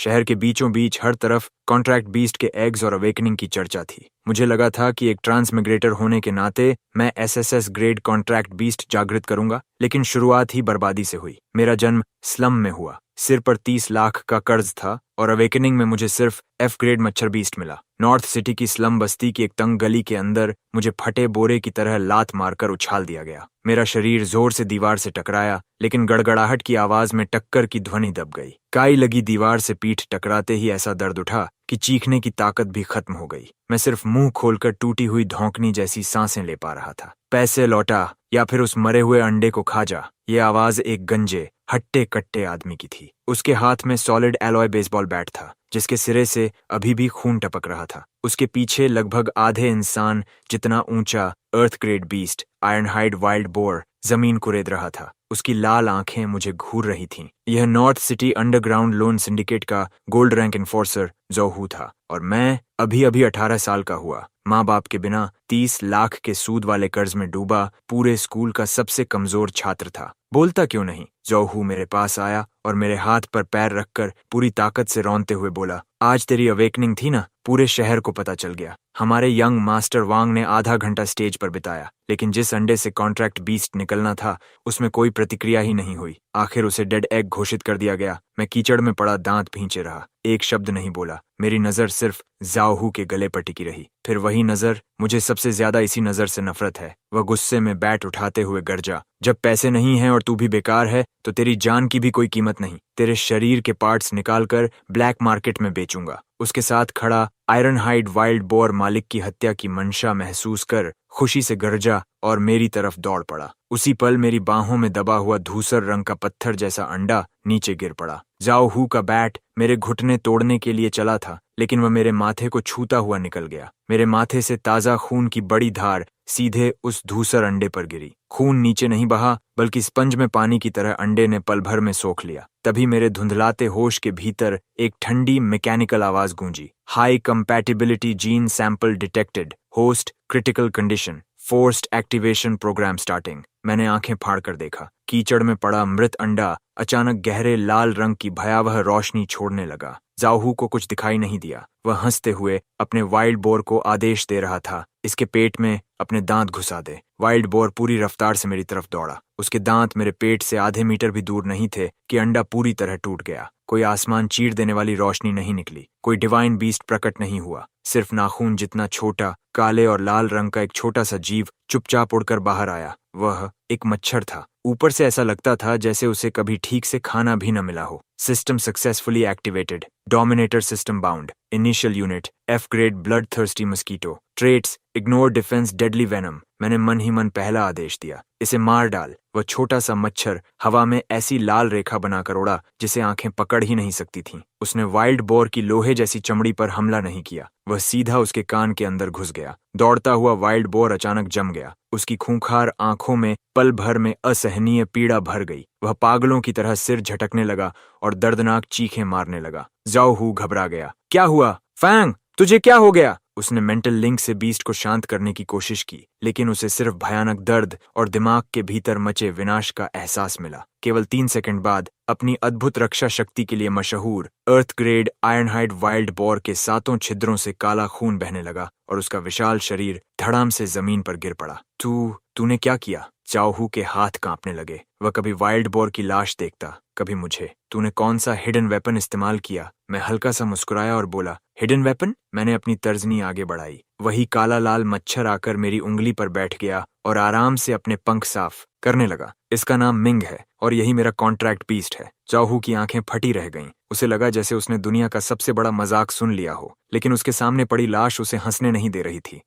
शहर के बीचों बीच हर तरफ कॉन्ट्रैक्ट बीस्ट के एग्स और अवेकनिंग की चर्चा थी। मुझे लगा था कि एक ट्रांसमिग्रेटर होने के नाते मैं एसएसएस ग्रेड कॉन्ट्रैक्ट बीस्ट जागृत करूंगा, लेकिन शुरुआत ही बर्बादी से हुई। मेरा जन्म स्लम में हुआ, सिर पर 30 लाख का कर्ज था और अवेकनिंग में मुझे सिर्फ एफ ग्रेड मच्छर बीस्ट मिला। नॉर्थ सिटी की स्लम बस्ती की एक तंग गली के अंदर मुझे फटे बोरे की तरह लात मारकर उछाल दिया गया। मेरा शरीर जोर से दीवार से टकराया, लेकिन गड़गड़ाहट की आवाज में टक्कर की ध्वनि दब गई। काई लगी दीवार से पीठ टकराते ही ऐसा दर्द उठा कि चीखने की ताकत भी खत्म हो गई। मैं सिर्फ मुंह खोलकर टूटी हुई धौंकनी जैसी सांसें ले पा रहा था। पैसे लौटा या फिर उस मरे हुए अंडे को खा जा, ये आवाज एक गंजे हट्टे कट्टे आदमी की थी। उसके हाथ में सॉलिड एलॉय बेसबॉल बैट था, जिसके सिरे से अभी भी खून टपक रहा था। उसके पीछे लगभग आधे इंसान जितना ऊंचा अर्थ ग्रेड बीस्ट आयरनहाइड वाइल्ड बोर जमीन कुरेद रहा था। उसकी लाल आंखें मुझे घूर रही थीं। यह north city underground loan syndicate का गोल्ड रैंक इन्फोर्सर जोहू था, और मैं अभी अभी 18 साल का हुआ, माँ बाप के बिना 30 लाख के सूद वाले कर्ज में डूबा पूरे स्कूल का सबसे कमजोर छात्र था। बोलता क्यों नहीं? जोहू मेरे पास आया और मेरे हाथ पर पैर रखकर पूरी ताकत से रौंदते हुए बोला, आज तेरी अवेकनिंग थी ना, पूरे शहर को पता चल गया। हमारे यंग मास्टर वांग ने आधा घंटा स्टेज पर बिताया, लेकिन जिस अंडे से कॉन्ट्रैक्ट बीस्ट निकलना था उसमें कोई प्रतिक्रिया ही नहीं हुई। आखिर उसे डेड एग घोषित कर दिया गया। मैं कीचड़ में पड़ा दांत भींचे रहा, एक शब्द नहीं बोला। मेरी नजर सिर्फ जाओहू के गले पर टिकी रही। फिर वही नजर, मुझे सबसे ज्यादा इसी नजर से नफरत है। वह गुस्से में बैट उठाते हुए गरजा, जब पैसे नहीं हैं और तू भी बेकार है तो तेरी जान की भी कोई कीमत नहीं। तेरे शरीर के पार्ट्स निकालकर ब्लैक मार्केट में बेचूंगा। उसके साथ खड़ा आयरनहाइड वाइल्ड बोर मालिक की हत्या की मंशा महसूस कर खुशी से गरजा और मेरी तरफ दौड़ पड़ा। उसी पल मेरी बाहों में दबा हुआ धूसर रंग का पत्थर जैसा अंडा नीचे गिर पड़ा। जाओहू का बैट मेरे घुटने तोड़ने के लिए चला था, लेकिन वह मेरे माथे को छूता हुआ निकल गया। मेरे माथे से ताजा खून की बड़ी धार सीधे उस धूसर अंडे पर गिरी। खून नीचे नहीं बहा, बल्कि स्पंज में पानी की तरह अंडे ने पल भर में सोख लिया। तभी मेरे धुंधलाते होश के भीतर एक ठंडी मैकेनिकल आवाज गूंजी, high compatibility gene sample detected, host critical condition, forced activation program starting. मैंने आंखें फाड़कर देखा। कीचड़ में पड़ा मृत अंडा अचानक गहरे लाल रंग की भयावह रोशनी छोड़ने लगा। जाओहू को कुछ दिखाई नहीं दिया। वह हंसते हुए अपने वाइल्ड बोर को आदेश दे रहा था, इसके पेट में अपने दांत घुसा दे। वाइल्ड बोर पूरी रफ्तार से मेरी तरफ दौड़ा। उसके दांत मेरे पेट से आधे मीटर भी दूर नहीं थे कि अंडा पूरी तरह टूट गया। कोई आसमान चीर देने वाली रोशनी नहीं निकली, कोई डिवाइन बीस्ट प्रकट नहीं हुआ। सिर्फ नाखून जितना छोटा काले और लाल रंग का एक छोटा सा जीव चुपचाप उड़कर बाहर आया। वह एक मच्छर था। ऊपर से ऐसा लगता था जैसे उसे कभी ठीक से खाना भी न मिला हो। System successfully activated, dominator system bound, initial unit F grade blood thirsty mosquito, traits ignore defence deadly venom. मैंने मन ही मन पहला आदेश दिया, इसे मार डाल। वह छोटा सा मच्छर हवा में ऐसी लाल रेखा बनाकर उड़ा जिसे आंखें पकड़ ही नहीं सकती थीं। उसने वाइल्ड बोर की लोहे जैसी चमड़ी पर हमला नहीं किया, वह सीधा उसके कान के अंदर घुस गया। दौड़ता हुआ वाइल्ड बोर अचानक जम गया। उसकी खूंखार आंखों में पल भर में असहनीय पीड़ा भर गई। वह पागलों की तरह सिर झटकने लगा और दर्दनाक चीखें मारने लगा। जाओहू घबरा गया। क्या हुआ फैंग, तुझे क्या हो गया? उसने मेंटल लिंक से बीस्ट को शांत करने की कोशिश की, लेकिन उसे सिर्फ भयानक दर्द और दिमाग के भीतर मचे विनाश का एहसास मिला। केवल 3 सेकंड बाद अपनी अद्भुत रक्षा शक्ति के लिए मशहूर अर्थ ग्रेड आयरनहाइड वाइल्ड बोर के 7 छिद्रों से काला खून बहने लगा और उसका विशाल शरीर धड़ाम से जमीन पर गिर पड़ा। तूने क्या किया? जाओहू के हाथ कांपने लगे। वह कभी वाइल्ड बोर की लाश देखता, कभी मुझे। तूने कौन सा हिडन वेपन इस्तेमाल किया? मैं हल्का सा मुस्कुराया और बोला, हिडन वेपन? मैंने अपनी तर्जनी आगे बढ़ाई। वही काला लाल मच्छर आकर मेरी उंगली पर बैठ गया और आराम से अपने पंख साफ करने लगा। इसका नाम मिंग है और यही मेरा कॉन्ट्रैक्ट बीस्ट है। जाओहू की आंखें फटी रह गईं। उसे लगा जैसे उसने दुनिया का सबसे बड़ा मजाक सुन लिया हो, लेकिन उसके सामने पड़ी लाश उसे हंसने नहीं दे रही थी।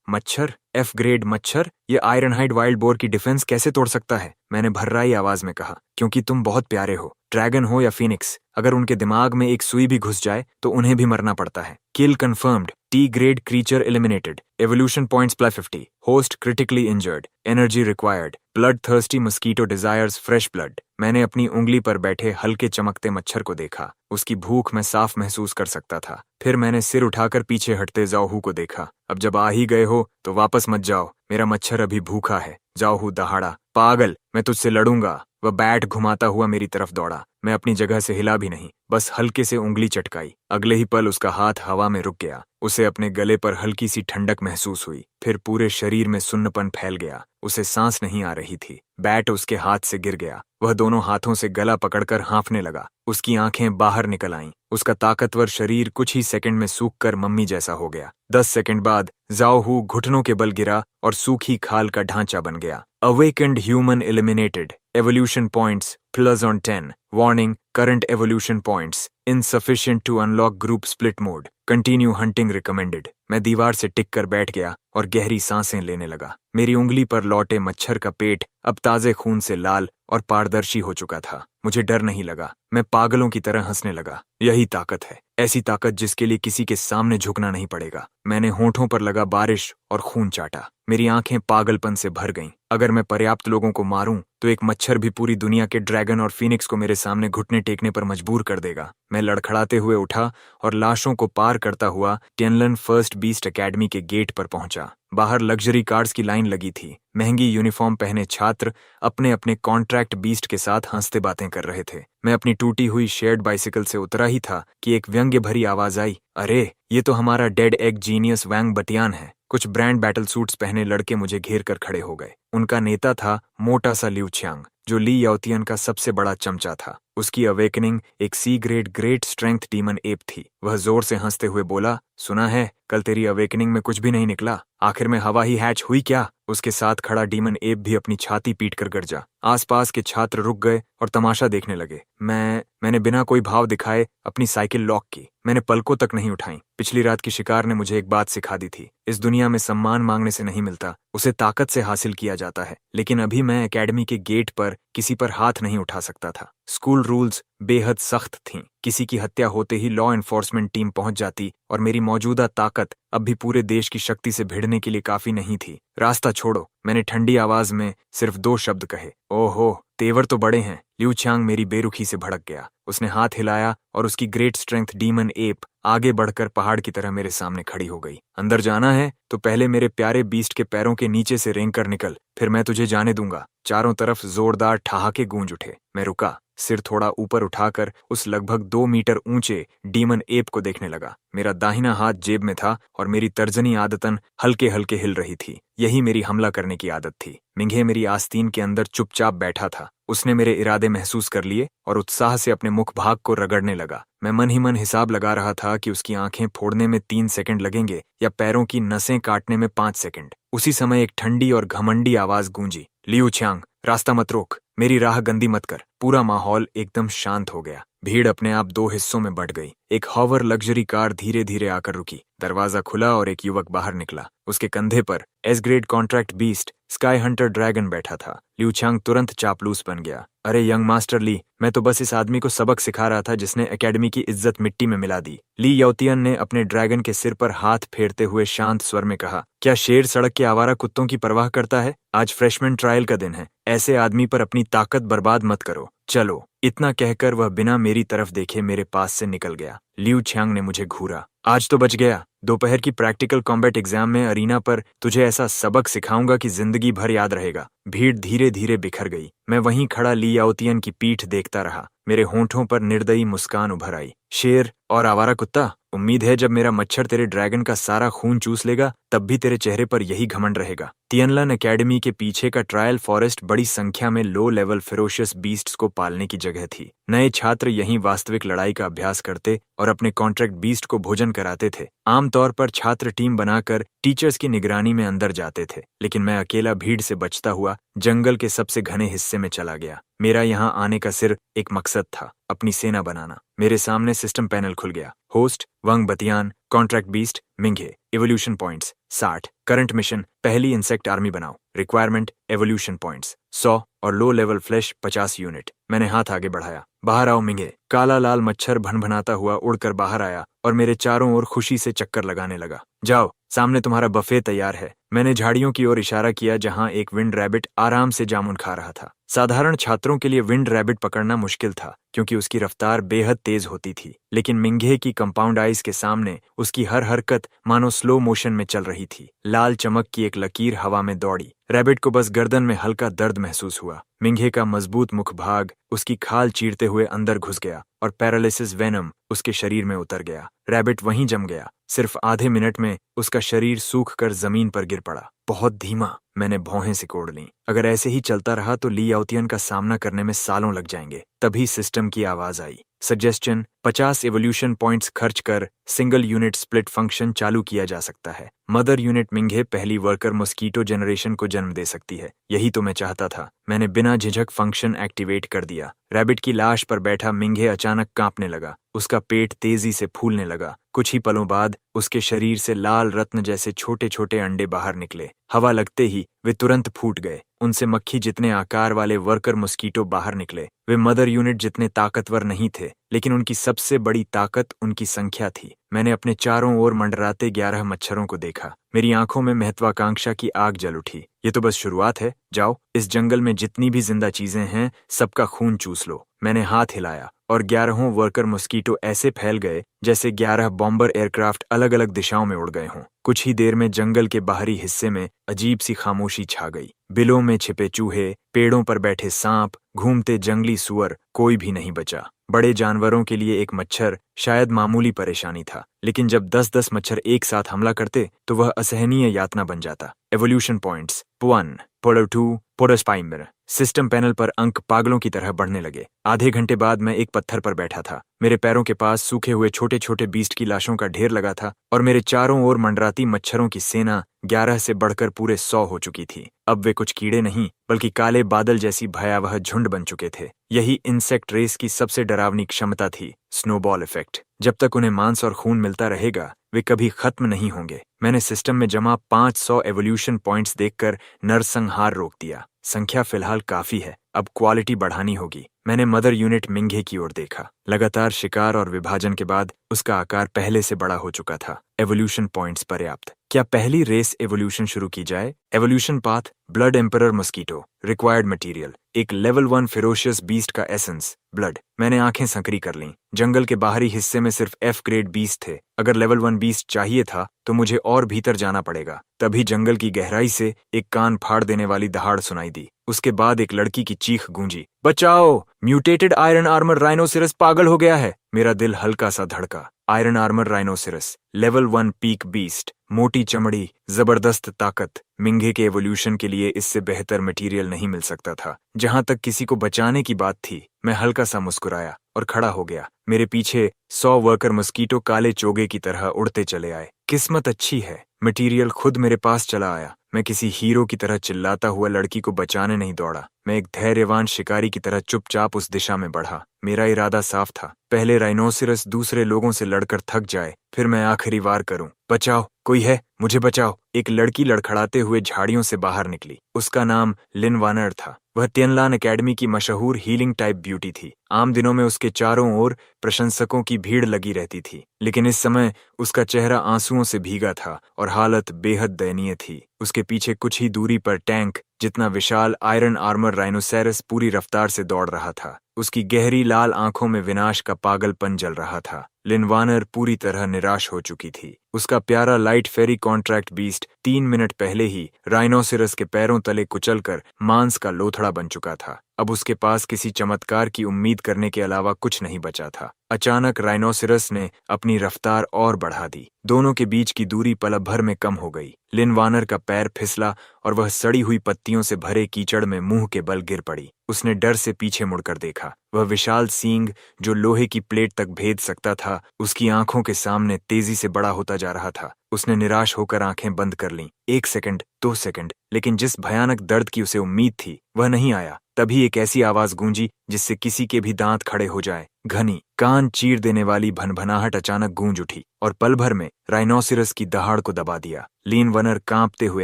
मच्छर? एफ ग्रेड मच्छर? ये आयरनहाइड वाइल्ड बोर की डिफेंस कैसे तोड़ सकता है? मैंने भर्राई आवाज में कहा, क्योंकि तुम बहुत प्यारे हो। ड्रैगन हो या फिनिक्स, अगर उनके दिमाग में एक सुई भी घुस जाए तो उन्हें भी मरना पड़ता है। Kill confirmed, T grade creature eliminated, evolution points +50, host critically injured, energy required, blood thirsty mosquito desires fresh blood. मैंने अपनी उंगली पर बैठे हल्के चमकते मच्छर को देखा। उसकी भूख मैं साफ महसूस कर सकता था। फिर मैंने सिर उठाकर पीछे हटते जाओहू को देखा। अब जब आ ही गए हो तो वापस मत जाओ, मेरा मच्छर अभी भूखा है। जाओहू दहाड़ा, पागल, मैं तुझसे लड़ूंगा। वह बैट घुमाता हुआ मेरी तरफ दौड़ा। मैं अपनी जगह से हिला भी नहीं, बस हल्के से उंगली चटकाई। अगले ही पल उसका हाथ हवा में रुक गया। उसे अपने गले पर हल्की सी ठंडक महसूस हुई, फिर पूरे शरीर में सुन्नपन फैल गया। उसे सांस नहीं आ रही थी। बैट उसके हाथ से गिर गया। वह दोनों हाथों से गला पकड़कर हाँफने लगा। उसकी आंखें बाहर निकल आईं। उसका ताकतवर शरीर कुछ ही सेकंड में सूख कर मम्मी जैसा हो गया। 10 सेकंड बाद जाओ हू घुटनों के बल गिरा और सूखी खाल का ढांचा बन गया। Awakened human eliminated. Evolution points +10। Warning, current evolution points insufficient to unlock group split mode. Continue hunting recommended. मैं दीवार से टिक कर बैठ गया और गहरी सांसें लेने लगा। मेरी उंगली पर लौटे मच्छर का पेट अब ताजे खून से लाल और पारदर्शी हो चुका था। मुझे डर नहीं लगा। मैं पागलों की तरह हंसने लगा। यही ताकत है, ऐसी ताकत जिसके लिए किसी के सामने झुकना नहीं पड़ेगा। मैंने होठों पर लगा बारिश और खून चाटा। मेरी आंखें पागलपन से भर गईं। अगर मैं पर्याप्त लोगों को मारूं तो एक मच्छर भी पूरी दुनिया के ड्रैगन और फीनिक्स को मेरे सामने घुटने टेकने पर मजबूर कर देगा। मैं लड़खड़ाते हुए उठा और लाशों को पार करता हुआ टियनलन फर्स्ट बीस्ट एकेडमी के गेट पर पहुंचा। बाहर लग्जरी कार्स की लाइन लगी थी। महंगी यूनिफॉर्म पहने छात्र अपने अपने कॉन्ट्रैक्ट बीस्ट के साथ हंसते बातें कर रहे थे। मैं अपनी टूटी हुई शेयर्ड बाइसिकल से उतरा ही था कि एक व्यंग्य भरी आवाज आई, अरे ये तो हमारा डेड एग जीनियस वैंग बटियान है। कुछ ब्रांड बैटल सूट्स पहने लड़के मुझे घेर कर खड़े हो गए। उनका नेता था मोटा सा लिऊ छियांग, जो ली याओतियन का सबसे बड़ा चमचा था। उसकी अवेकनिंग एक C grade great strength demon ape थी। वह जोर से हंसते हुए बोला, सुना है कल तेरी अवेकनिंग में कुछ भी नहीं निकला, आखिर में हवा ही हैच हुई क्या? उसके साथ खड़ा डीमन एप भी अपनी छाती पीट कर गरजा। आसपास के छात्र रुक गए और तमाशा देखने लगे। मैंने बिना कोई भाव दिखाए अपनी साइकिल लॉक की। मैंने पलकों तक नहीं उठाई। पिछली रात की शिकार ने मुझे एक बात सिखा दी थी, इस दुनिया में सम्मान मांगने से नहीं मिलता, उसे ताकत से हासिल किया जाता है। लेकिन अभी मैं एकेडमी के गेट पर किसी पर हाथ नहीं उठा सकता था। स्कूल रूल्स बेहद सख्त थीं। किसी की हत्या होते ही लॉ एनफोर्समेंट टीम पहुंच जाती और मेरी मौजूदा ताकत अब भी पूरे देश की शक्ति से भिड़ने के लिए काफी नहीं थी। रास्ता छोड़ो, मैंने ठंडी आवाज में सिर्फ 2 शब्द कहे। ओहो, तेवर तो बड़े हैं। लिऊ छियांग मेरी बेरुखी से भड़क गया। उसने हाथ हिलाया और उसकी ग्रेट स्ट्रेंथ डीमन एप आगे बढ़कर पहाड़ की तरह मेरे सामने खड़ी हो गई। अंदर जाना है तो पहले मेरे प्यारे बीस्ट के पैरों के नीचे से रेंग कर निकल, फिर मैं तुझे जाने दूंगा। चारों तरफ जोरदार ठहाके गूंज उठे। मैं रुका, सिर थोड़ा ऊपर उठाकर उस लगभग 2 मीटर ऊंचे डीमन एप को देखने लगा। मेरा दाहिना हाथ जेब में था और मेरी तर्जनी आदतन हल्के हल्के हिल रही थी। यही मेरी हमला करने की आदत थी। मिंघे मेरी आस्तीन के अंदर चुपचाप बैठा था। उसने मेरे इरादे महसूस कर लिए और उत्साह से अपने मुख भाग को रगड़ने लगा। मैं मन ही मन हिसाब लगा रहा था कि उसकी आंखें फोड़ने में 3 सेकंड लगेंगे या पैरों की नसें काटने में 5 सेकंड। उसी समय एक ठंडी और घमंडी आवाज गूंजी, लिऊ छियांग, रास्ता मत रोक, मेरी राह गंदी मत कर। पूरा माहौल एकदम शांत हो गया। भीड़ अपने आप 2 हिस्सों में बंट गई। एक हॉवर लग्जरी कार धीरे धीरे आकर रुकी। दरवाजा खुला और एक युवक बाहर निकला। उसके कंधे पर S grade contract beast sky Hunter dragon बैठा था। लिऊ छियांग तुरंत चापलूस बन गया। अरे यंग मास्टर ली, मैं तो बस इस आदमी को सबक सिखा रहा था जिसने एकेडमी की इज्जत मिट्टी में मिला दी। ली याओतियन ने अपने ड्रैगन के सिर पर हाथ फेरते हुए शांत स्वर में कहा, क्या शेर सड़क के आवारा कुत्तों की परवाह करता है? आज फ्रेशमैन ट्रायल का दिन है। ऐसे आदमी पर अपनी ताकत बर्बाद मत करो। चलो। इतना कहकर वह बिना मेरी तरफ देखे मेरे पास से निकल गया। लिऊ छियांग ने मुझे घूरा। आज तो बच गया। दोपहर की प्रैक्टिकल कॉम्बैट एग्जाम में अरीना पर तुझे ऐसा सबक सिखाऊंगा कि जिंदगी भर याद रहेगा। भीड़ धीरे धीरे बिखर गई। मैं वहीं खड़ा ली याओतियन की पीठ देखता रहा। मेरे होंठों पर निर्दयी मुस्कान उभर आई। शेर और आवारा कुत्ता, उम्मीद है जब मेरा मच्छर तेरे ड्रैगन का सारा खून चूस लेगा तब भी तेरे चेहरे पर यही घमंड रहेगा। टियनलन एकेडमी के पीछे का ट्रायल फॉरेस्ट बड़ी संख्या में लो लेवल फेरोशियस बीस्ट्स को पालने की जगह थी। नए छात्र यहीं वास्तविक लड़ाई का अभ्यास करते और अपने कॉन्ट्रैक्ट बीस्ट को भोजन कराते थे। आमतौर पर छात्र टीम बनाकर टीचर्स की निगरानी में अंदर जाते थे, लेकिन मैं अकेला भीड़ से बचता हुआ जंगल के सबसे घने हिस्से में चला गया। मेरा यहाँ आने का सिर्फ एक मकसद था, अपनी सेना बनाना। मेरे सामने सिस्टम पैनल खुल गया। Host Wang Batian, contract beast Minghe, evolution points 60, current mission पहली इंसेक्ट आर्मी बनाओ, रिक्वायरमेंट एवोल्यूशन पॉइंट्स 100 और लो लेवल फ्लैश 50 यूनिट। मैंने हाथ आगे बढ़ाया। बाहर आओ मिंघे, काला लाल मच्छर भनभनाता हुआ उड़कर बाहर आया और मेरे चारों ओर खुशी से चक्कर लगाने लगा। जाओ, सामने तुम्हारा बफे तैयार है। मैंने झाड़ियों की ओर इशारा किया जहां एक विंड रैबिट आराम से जामुन खा रहा था। साधारण छात्रों के लिए विंड रैबिट पकड़ना मुश्किल था क्योंकि उसकी रफ्तार बेहद तेज होती थी, लेकिन मिंघे की कंपाउंड आइज के सामने उसकी हर हरकत मानो स्लो मोशन में चल रही थी। लाल चमक की एक लकीर हवा में दौड़ी। रैबिट को बस गर्दन में हल्का दर्द महसूस हुआ। मिंघे का मजबूत मुखभाग उसकी खाल चीरते हुए अंदर घुस गया और पैरालिसिस वेनम उसके शरीर में उतर गया। रैबिट वहीं जम गया। सिर्फ आधे मिनट में उसका शरीर सूख कर जमीन पर गिर पड़ा। बहुत धीमा, मैंने भौहें सिकोड़ लीं। अगर ऐसे ही चलता रहा तो ली याओतियन का सामना करने में सालों लग जाएंगे। तभी सिस्टम की आवाज आई। सजेस्शन: 50 एवोल्यूशन पॉइंट्स खर्च कर सिंगल यूनिट स्प्लिट फंक्शन चालू किया जा सकता है। मदर यूनिट मिंघे पहली वर्कर मॉस्किटो जनरेशन को जन्म दे सकती है। यही तो मैं चाहता था। मैंने बिना झिझक फंक्शन एक्टिवेट कर दिया। रैबिट की लाश पर बैठा मिंघे अचानक कांपने लगा। उसका पेट तेजी से फूलने लगा। कुछ ही पलों बाद उसके शरीर से लाल रत्न जैसे छोटे छोटे अंडे बाहर निकले। हवा लगते ही वे तुरंत फूट गए। उनसे मक्खी जितने आकार वाले वर्कर मॉस्किटो बाहर निकले। वे मदर यूनिट जितने ताकतवर नहीं थे, लेकिन उनकी सबसे बड़ी ताकत उनकी संख्या थी। मैंने अपने चारों ओर मंडराते 11 मच्छरों को देखा। मेरी आंखों में महत्वाकांक्षा की आग जल उठी। ये तो बस शुरुआत है। जाओ, इस जंगल में जितनी भी जिंदा चीजें हैं सबका खून चूस लो। मैंने हाथ हिलाया और 11 वर्कर मॉस्किटो ऐसे फैल गए जैसे 11 बॉम्बर एयरक्राफ्ट अलग अलग दिशाओं में उड़ गए हों। कुछ ही देर में जंगल के बाहरी हिस्से में अजीब सी खामोशी छा गई। बिलों में छिपे चूहे, पेड़ों पर बैठे सांप, घूमते जंगली सुअर, कोई भी नहीं बचा। बड़े जानवरों के लिए एक मच्छर शायद मामूली परेशानी था, लेकिन जब 10-10 मच्छर एक साथ हमला करते तो वह असहनीय यातना बन जाता। एवोल्यूशन पॉइंट्स: 1, पोलर 2, पोडोस्पाइमर। सिस्टम पैनल पर अंक पागलों की तरह बढ़ने लगे। आधे घंटे बाद मैं एक पत्थर पर बैठा था। मेरे पैरों के पास सूखे हुए छोटे छोटे बीस्ट की लाशों का ढेर लगा था और मेरे चारों ओर मंडराती मच्छरों की सेना 11 से बढ़कर पूरे 100 हो चुकी थी। अब वे कुछ कीड़े नहीं बल्कि काले बादल जैसी भयावह झुंड बन चुके थे। यही इंसेक्ट रेस की सबसे डरावनी क्षमता थी, स्नोबॉल इफेक्ट। जब तक उन्हें मांस और खून मिलता रहेगा वे कभी खत्म नहीं होंगे। मैंने सिस्टम में जमा 500 एवोल्यूशन पॉइंट्स देखकर नरसंहार रोक दिया। संख्या फिलहाल काफी है, अब क्वालिटी बढ़ानी होगी। मैंने मदर यूनिट मिंघे की ओर देखा। लगातार शिकार और विभाजन के बाद उसका आकार पहले से बड़ा हो चुका था। एवोल्यूशन पॉइंट्स पर्याप्त। क्या पहली रेस एवोल्यूशन शुरू की जाए? Evolution path: blood emperor mosquito. Required material: एक लेवल 1 फेरोशियस बीस्ट का एसेंस, ब्लड। मैंने आंखें संकरी कर लीं। जंगल के बाहरी हिस्से में सिर्फ F ग्रेड बीस्ट थे। अगर लेवल 1 बीस्ट चाहिए था तो मुझे और भीतर जाना पड़ेगा। तभी जंगल की गहराई से एक कान फाड़ देने वाली दहाड़ सुनाई दी। उसके बाद एक लड़की की चीख गूंजी, बचाओ! म्यूटेटेड आयरन आर्मर राइनोसिरस पागल हो गया है। मेरा दिल हल्का सा धड़का। Iron armour rhinoceros, level 1 peak beast, मोटी चमड़ी, जबरदस्त ताकत। मिंघे के एवोल्यूशन के लिए इससे बेहतर मटेरियल नहीं मिल सकता था। जहां तक किसी को बचाने की बात थी, मैं हल्का सा मुस्कुराया और खड़ा हो गया। मेरे पीछे 100 वर्कर मॉस्किटो काले चोगे की तरह उड़ते चले आए। किस्मत अच्छी है, मटेरियल खुद मेरे पास चला आया। मैं किसी हीरो की तरह चिल्लाता हुआ लड़की को बचाने नहीं दौड़ा। मैं एक धैर्यवान शिकारी की तरह चुपचाप उस दिशा में बढ़ा। मेरा इरादा साफ था, पहले राइनोसिरस दूसरे लोगों से लड़कर थक जाए, फिर मैं आखिरी वार करूं। बचाओ, कोई है? मुझे बचाओ! एक लड़की लड़खड़ाते हुए झाड़ियों से बाहर निकली। उसका नाम लिन वानर था। वह तियनलान एकेडमी की मशहूर हीलिंग टाइप ब्यूटी थी। आम दिनों में उसके चारों ओर प्रशंसकों की भीड़ लगी रहती थी, लेकिन इस समय उसका चेहरा आंसुओं से भीगा था और हालत बेहद दयनीय थी। उसके पीछे कुछ ही दूरी पर टैंक जितना विशाल आयरन आर्मर राइनोसेरस पूरी रफ्तार से दौड़ रहा था। उसकी गहरी लाल आंखों में विनाश का पागलपन जल रहा था। लिन वानर पूरी तरह निराश हो चुकी थी। उसका प्यारा लाइट फेरी कॉन्ट्रैक्ट बीस्ट 3 मिनट पहले ही राइनोसिरस के पैरों तले कुचलकर मांस का लोथड़ा बन चुका था। अब उसके पास किसी चमत्कार की उम्मीद करने के अलावा कुछ नहीं बचा था। अचानक राइनोसिरस ने अपनी रफ्तार और बढ़ा दी। दोनों के बीच की दूरी पल भर में कम हो गई। लिन वानर का पैर फिसला और वह सड़ी हुई पत्तियों से भरे कीचड़ में मुंह के बल गिर पड़ी। उसने डर से पीछे मुड़कर देखा। वह विशाल सींग जो लोहे की प्लेट तक भेद सकता था, उसकी आंखों के सामने तेजी से बड़ा होता जा रहा था। उसने निराश होकर आंखें बंद कर लीं। 1 सेकंड, 2 सेकंड, लेकिन जिस भयानक दर्द की उसे उम्मीद थी वह नहीं आया। तभी एक ऐसी आवाज गूंजी जिससे किसी के भी दांत खड़े हो जाए। घनी, कान चीर देने वाली भनभनाहट अचानक गूंज उठी और पल भर में राइनोसिरस की दहाड़ को दबा दिया। लीन वनर कांपते हुए